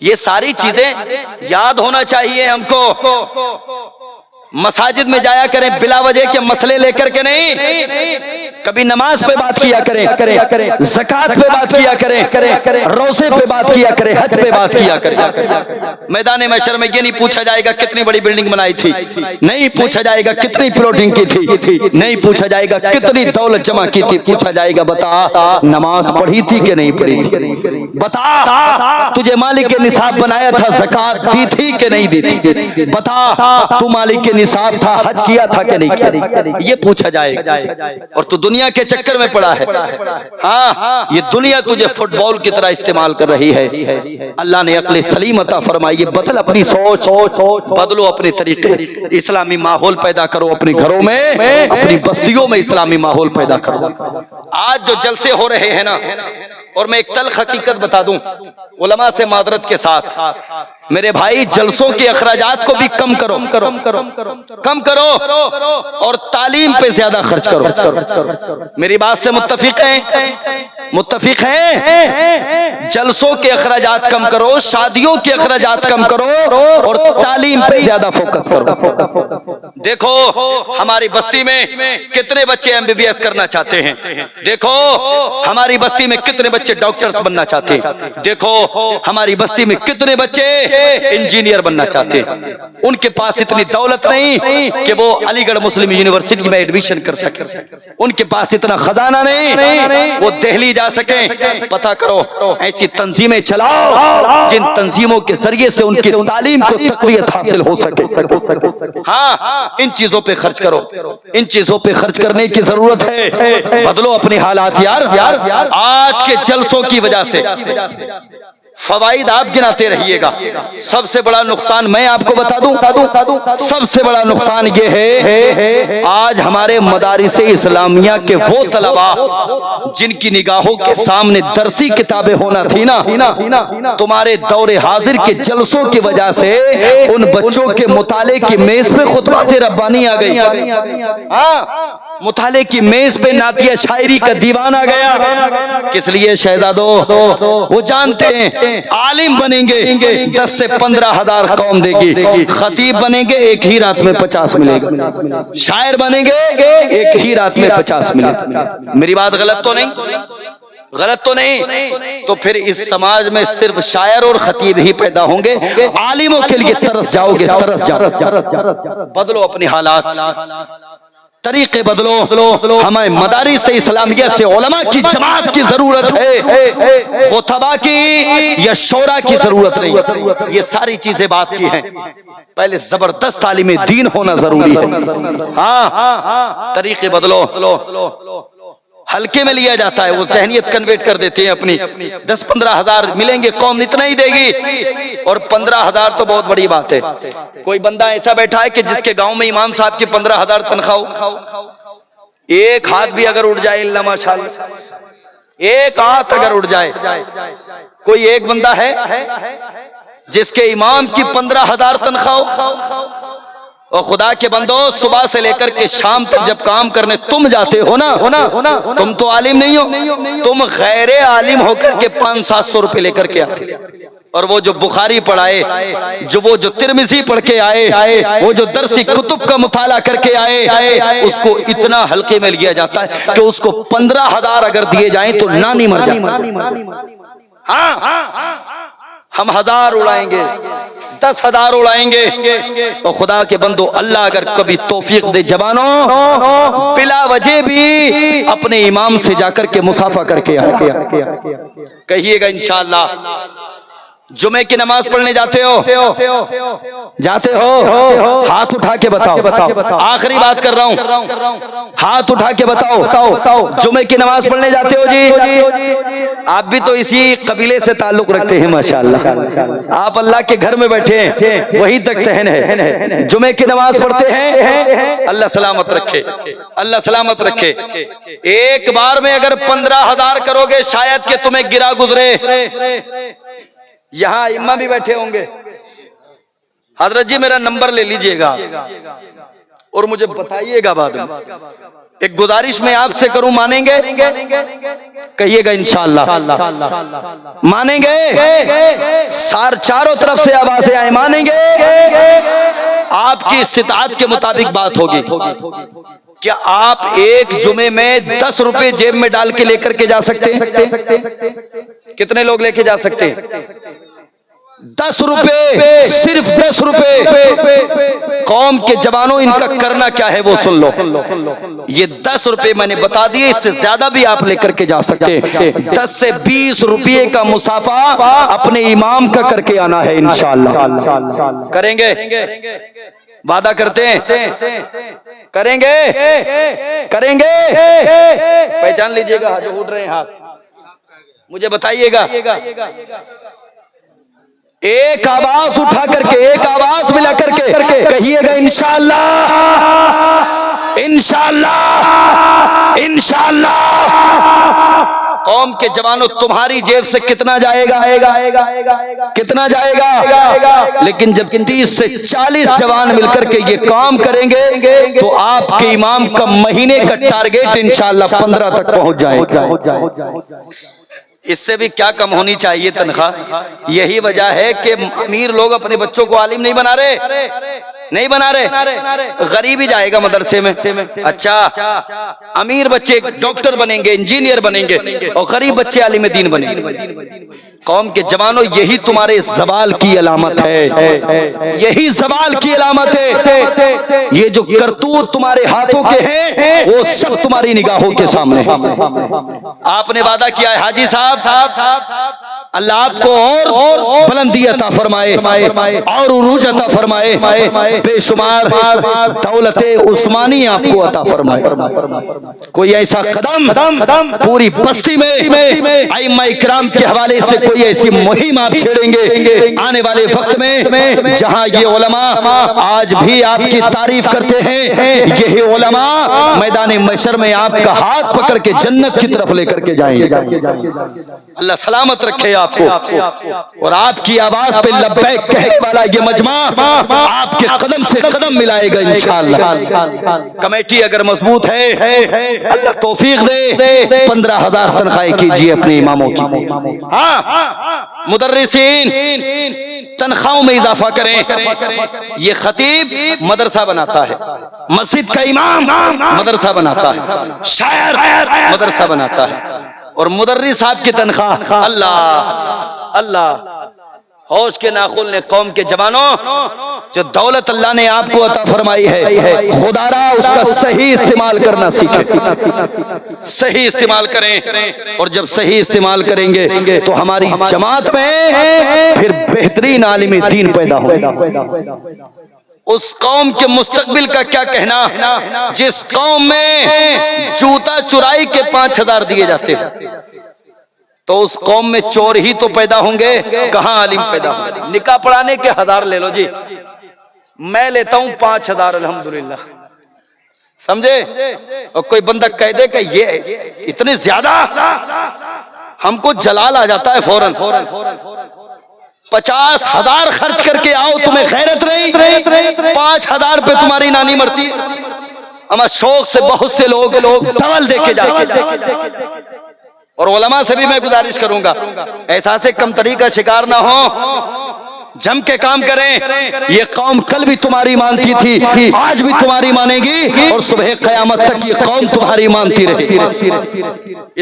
یہ ساری چیزیں یاد ہونا چاہیے ہم کو. مساجد میں جایا کریں بلا وجہ کے مسئلے لے کر کے نہیں. کبھی نماز پہ بات کیا کریں, زکات پہ بات کیا کریں, روزے پہ بات کیا کریں, حج پہ بات کیا کریں. میدان محشر میں یہ نہیں پوچھا جائے گا کتنی بڑی بلڈنگ بنائی تھی, نہیں پوچھا جائے گا کتنی پلاٹنگ کی تھی, نہیں پوچھا جائے گا کتنی دولت جمع کی تھی. پوچھا جائے گا بتا نماز پڑھی تھی کہ نہیں پڑھی تھی, بتا تجھے مالک کے نصاب بنایا تھا زکات دی تھی کہ نہیں دی تھی, بتا تو مالک کے نصاب تھا حج کیا تھا کہ نہیں کیا. یہ پوچھا جائے گا. اور تو دنیا کے چکر میں پڑا ہے. ہاں یہ دنیا تجھے فٹ بال کی طرح استعمال کر رہی ہے. اللہ نے عقل سلیم عطا فرمائی. بدل اپنی سوچ, بدلو اپنے طریقے, اسلامی ماحول پیدا کرو اپنے گھروں میں, اپنی بستیوں میں اسلامی ماحول پیدا کرو. آج جو جلسے ہو رہے ہیں نا, اور میں ایک تلخ حقیقت بتا دوں علماء سے معذرت کے ساتھ, میرے بھائی جلسوں کے اخراجات کو بھی کم کرو, کم کرو, اور تعلیم پہ زیادہ خرچ کرو. میری بات سے متفق ہیں؟ متفق ہیں؟ جلسوں کے اخراجات کم کرو, شادیوں کے اخراجات کم کرو, اور تعلیم پہ زیادہ فوکس کرو. دیکھو ہماری بستی میں کتنے بچے MBBS کرنا چاہتے ہیں, دیکھو ہماری بستی میں کتنے بچے ڈاکٹرز بننا چاہتے ہیں, دیکھو ہماری بستی میں کتنے بچے انجینئر بننا چاہتے ہیں. ان کے پاس اتنی دولت نہیں کہ وہ علی گڑھ مسلم یونیورسٹی میں ایڈمیشن کر سکیں, ان کے پاس اتنا خزانہ نہیں وہ دہلی جا سکیں. پتہ کرو ایسی تنظیمیں چلاؤ جن تنظیموں کے ذریعے سے ان کی تعلیم کو تقویت حاصل ہو سکے. ہاں ان چیزوں پہ خرچ کرو, ان چیزوں پہ خرچ کرنے کی ضرورت ہے. بدلو اپنے حالات یار. آج کے جلسوں کی وجہ سے فوائد آپ گناتے رہیے گا. سب سے بڑا نقصان میں آپ کو بتا دوں, سب سے بڑا نقصان یہ ہے آج ہمارے مدارس اسلامیہ کے وہ طلباء جن کی نگاہوں کے سامنے درسی کتابیں ہونا تھی نا, تمہارے دور حاضر کے جلسوں کی وجہ سے ان بچوں کے مطالعے کی میز پہ خطبات ربانی آ گئی. مطالعے کی میز پہ نعتیہ شاعری کا دیوان آ گیا. کس لیے شہزادو؟ وہ جانتے ہیں عالم بنیں گے 10 سے 15 ہزار قوم دے گی, خطیب بنیں گے ایک ہی رات میں 50 ملے گا, شاعر بنیں گے ایک ہی رات میں 50 ملے گا. میری بات غلط تو نہیں؟ غلط تو نہیں؟ تو پھر اس سماج میں صرف شاعر اور خطیب ہی پیدا ہوں گے. عالموں کے لیے ترس جاؤ گے, ترس جاؤ. بدلو اپنی حالات, طریقے بدلو. ہمیں مدارس اسلامیہ سے علماء کی جماعت کی ضرورت ہے, خطبہ کی یا شورا کی ضرورت نہیں. یہ ساری چیزیں بات کی ہیں. پہلے زبردست تعلیم دین ہونا ضروری ہے. ہاں طریقے بدلو. ہلکے میں لیا جاتا ہے, وہ ذہنیت کنورٹ کر دیتے ہیں اپنی. 10-15 ہزار ملیں گے, قوم اتنا ہی دے گی, اور 15 ہزار تو بہت بڑی بات ہے. کوئی بندہ ایسا بیٹھا ہے کہ جس کے گاؤں میں امام صاحب کی 15 ہزار تنخواہ ہو, ایک ہاتھ بھی اگر اٹھ جائے اللہ ماشاءاللہ, ایک ہاتھ اگر اٹھ جائے, کوئی ایک بندہ ہے جس کے امام کی 15 ہزار تنخواہ ہو؟ اور خدا کے بندو, صبح سے لے کر کے شام تک جب کام کرنے تم جاتے ہو نا, تم تو عالم نہیں ہو, تم غیر عالم ہو کر کے 500-700 روپے لے کر کے آتے. اور وہ جو بخاری پڑھائے, جو ترمذی پڑھ کے آئے, وہ جو درسی کتب کا مطالعہ کر کے آئے, اس کو اتنا ہلکے میں لیا جاتا ہے کہ اس کو 15 ہزار اگر دیے جائیں تو نانی مر جائے. ہم 1000 اڑائیں گے, 10,000 اڑائیں گے. تو خدا کے بندو, اللہ اگر کبھی توفیق دے جوانوں, بلا وجہ بھی اپنے امام سے جا کر کے مصافحہ کر کے آئے, کہیے گا انشاءاللہ. جمعے کی نماز پڑھنے جاتے ہو؟ ہاتھ اٹھا کے بتاؤ. آخری بات کر رہا ہوں, ہاتھ اٹھا کے بتاؤ. جمعے کی نماز پڑھنے جاتے ہو جی؟ آپ بھی تو اسی قبیلے سے تعلق رکھتے ہیں ماشاءاللہ. آپ اللہ کے گھر میں بیٹھے ہیں, وہی تک صحن ہے. جمعے کی نماز پڑھتے ہیں, اللہ سلامت رکھے, اللہ سلامت رکھے. ایک بار میں اگر 15,000 کرو گے شاید کہ تمہیں گرا گزرے. یہاں ائمہ بھی بیٹھے ہوں گے. حضرت جی میرا نمبر لے لیجئے گا, اور مجھے بتائیے گا بعد میں. ایک گزارش میں آپ سے کروں، مانیں گے؟ کہیے گا انشاءاللہ مانیں گے؟ چاروں طرف سے آوازیں آئیں، مانیں گے؟ آپ کی استطاعت کے مطابق بات ہوگی. کیا آپ ایک جمعے میں 10 روپے جیب میں ڈال کے لے کر کے جا سکتے ہیں؟ کتنے لوگ لے کے جا سکتے ہیں؟ 10 روپے، صرف 10 روپے. قوم کے جوانوں، ان کا کرنا کیا ہے وہ سن لو. یہ 10 روپے میں نے بتا دیے، اس سے زیادہ بھی آپ لے کر کے جا سکتے ہیں. 10 سے 20 روپے کا مسافہ اپنے امام کا کر کے آنا ہے انشاءاللہ. کریں گے؟ وعدہ کرتے ہیں؟ کریں گے؟ کریں گے؟ پہچان لیجئے گا جو اٹھ رہے ہیں ہاتھ، مجھے بتائیے گا. ایک آواز اٹھا کر کے، ایک آواز ملا کر کے کہیے گا انشاءاللہ، انشاءاللہ، انشاءاللہ. قوم کے جوانوں، تمہاری جیب سے کتنا جائے گا؟ کتنا جائے گا؟ لیکن جب 30 سے 40 جوان مل کر کے یہ کام کریں گے تو آپ کے امام کا مہینے کا ٹارگیٹ انشاءاللہ 15 تک پہنچ جائے گا. اس سے بھی کیا کم ہونی چاہیے تنخواہ. یہی وجہ ہے کہ امیر لوگ اپنے بچوں کو عالم نہیں بنا رہے، نہیں بنا رہے. غریب ہی جائے گا مدرسے میں. اچھا، امیر بچے ڈاکٹر بنیں گے، انجینئر بنیں گے، اور غریب بچے عالم دین بنیں گے. قوم کے جوانوں، یہی تمہارے زوال کی علامت ہے، یہی زوال کی علامت ہے. یہ جو کرتوت تمہارے ہاتھوں کے ہیں وہ سب تمہاری نگاہوں کے سامنے. آپ نے وعدہ کیا ہے حاجی صاحب، اللہ آپ کو اور بلندی عطا فرمائے اور عروج عطا فرمائے، بے شمار دولت عثمانی آپ کو عطا فرمائے. کوئی ایسا قدم پوری بستی میں ائمہ اکرام کے حوالے سے کوئی ایسی مہم آپ چھیڑیں گے آنے والے وقت میں جہاں یہ علماء آج بھی آپ کی تعریف کرتے ہیں، یہی علماء میدان محشر میں آپ کا ہاتھ پکڑ کے جنت کی طرف لے کر کے جائیں گے. اللہ سلامت رکھے آپ کو، اور آپ کی آواز پہ لبیک کہنے والا یہ مجمع آپ کے قدم سے قدم ملائے گا انشاءاللہ. کمیٹی اگر مضبوط ہے، اللہ توفیق دے، 15,000 تنخواہیں کیجئے اپنے اماموں کی. ہاں، مدرسین تنخواہوں میں اضافہ کریں. یہ خطیب مدرسہ بناتا ہے، مسجد کا امام مدرسہ بناتا ہے، شاعر مدرسہ بناتا ہے، اور مدرس صاحب کی تنخواہ اللہ اللہ. ہوش کے ناخن نے قوم کے جوانوں، جو دولت اللہ نے آپ کو عطا فرمائی ہے، خدا را اس کا صحیح استعمال کرنا سیکھیں، صحیح استعمال کریں. اور جب صحیح استعمال کریں گے تو ہماری جماعت میں پھر بہترین عالم دین پیدا ہوگا. اس قوم کے مستقبل کا کیا کہنا جس قوم میں جوتا چرائی کے 5,000 دیے جاتے ہیں، تو اس قوم میں چور ہی تو پیدا ہوں گے، کہاں عالم پیدا ہوں گے. نکاح پڑھانے کے 1000 لے لو جی، میں لیتا ہوں 5,000 الحمدللہ، سمجھے. اور کوئی بندہ کہہ دے کہ یہ اتنے زیادہ، ہم کو جلال آ جاتا ہے فوراً. 50,000 خرچ کر کے آؤ، تمہیں غیرت نہیں؟ 5,000 پہ تمہاری نانی مرتی. اما شوق سے بہت سے لوگ ڈبل دے کے جاتے. اور علماء سے بھی میں گزارش کروں گا، احساس کمتری کا شکار نہ ہو، جم کے کام کریں. یہ قوم کل بھی تمہاری مانتی تھی، آج بھی تمہاری مانے گی، اور صبح قیامت تک یہ قوم تمہاری مانتی رہے گی.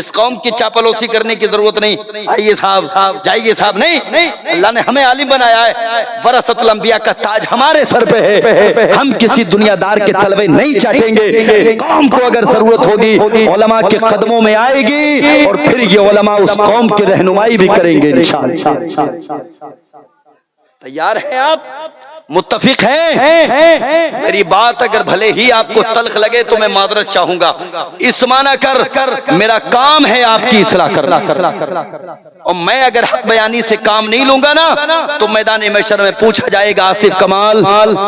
اس قوم کی چاپلوسی کرنے کی ضرورت نہیں. آئیے صاحب، جائیے صاحب، نہیں. اللہ نے ہمیں عالم بنایا ہے، ورثۃ الانبیاء کا تاج ہمارے سر پہ ہے. ہم کسی دنیا دار کے تلوے نہیں چاٹیں گے. قوم کو اگر ضرورت ہوگی علماء کے قدموں میں آئے گی، اور پھر یہ علماء اس قوم کی رہنمائی بھی کریں گے انشاءاللہ. تیار ہیں آپ؟ متفق ہیں؟ میری بات اگر بھلے ہی آپ کو تلخ لگے تو میں معذرت چاہوں گا. اس معنی کر میرا کام ہے آپ کی اصلاح کرنا، اور میں اگر حق بیانی سے کام نہیں لوں گا نا تو میدان محشر میں پوچھا جائے گا، آصف کمال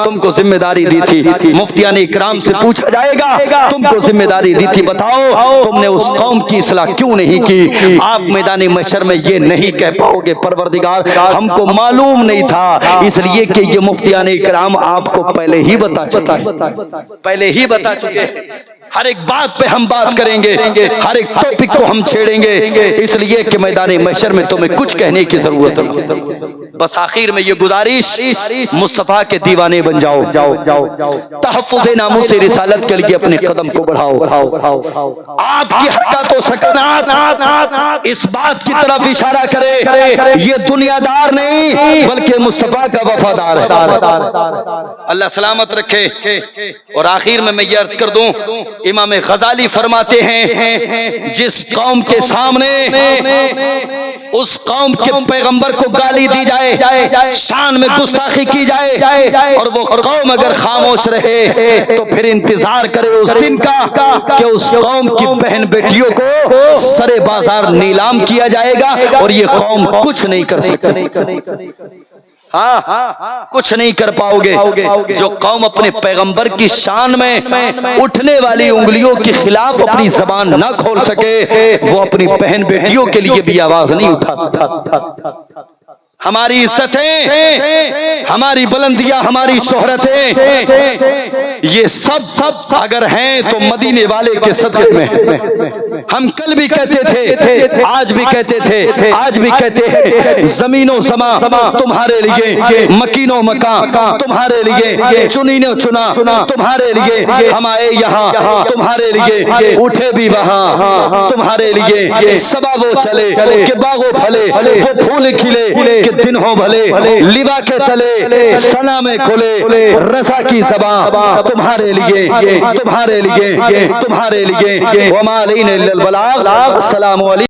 تم کو ذمہ داری دی تھی، مفتیان اکرام سے پوچھا جائے گا تم کو ذمہ داری دی تھی، بتاؤ تم نے اس قوم کی اصلاح کیوں نہیں کی؟ آپ میدان محشر میں یہ نہیں کہہ پاؤ گے پروردگار ہم کو معلوم نہیں تھا، اس لیے کہ یہ مفتی مفتیان اکرام آپ کو پہلے ہی بتا چکے ہیں ہر ایک بات پہ ہم بات کریں گے، ہر ایک ٹاپک کو ہم چھیڑیں گے، اس لیے کہ میدان محشر میں تمہیں کچھ کہنے کی ضرورت نہیں۔ بس آخر میں یہ گزارش، مصطفیٰ کے دیوانے بن جاؤ، تحفظ ناموس رسالت کے لیے اپنے قدم کو بڑھاؤ۔ آپ کی حرکات و سکنات اس بات کی طرف اشارہ کرے یہ دنیا دار نہیں بلکہ مصطفیٰ کا وفادار ہے۔ اللہ سلامت رکھے۔ اور آخر میں یہ عرض کر دوں، امام غزالی فرماتے ہیں جس قوم کے سامنے اس قوم کے پیغمبر کو گالی دی جائے، شان میں گستاخی کی جائے، اور وہ قوم اگر خاموش رہے تو پھر انتظار کرے اس دن کا کہ اس قوم کی بہن بیٹیوں کو سرے بازار نیلام کیا جائے گا اور یہ قوم کچھ نہیں کر سکتی۔ کچھ نہیں کر پاؤ گے۔ جو قوم اپنے پیغمبر کی شان میں اٹھنے والی انگلیوں کے خلاف اپنی زبان نہ کھول سکے، وہ اپنی بہن بیٹیوں کے لیے بھی آواز نہیں اٹھا سکتا۔ ہماری عزتیں، ہماری بلندیاں، ہماری شہرتیں، یہ سب اگر ہیں تو مدینے والے کے صدقے میں۔ ہم کل بھی کہتے تھے، آج بھی کہتے تھے، آج بھی کہتے ہیں، زمین و سما تمہارے لیے، مکین و مکان تمہارے لیے، چنین و چنا تمہارے لیے، ہم آئے یہاں تمہارے لیے، اٹھے بھی وہاں تمہارے لیے، صبا وہ چلے کہ باغ و پھلے، وہ پھول کھلے کہ دن ہو بھلے، لوا کے تلے سنا میں کھلے، رضا کی زبان تمہارے لیے، تمہارے لیے، تمہارے لیے، وما علینا الا البلاغ۔ السلام علیکم۔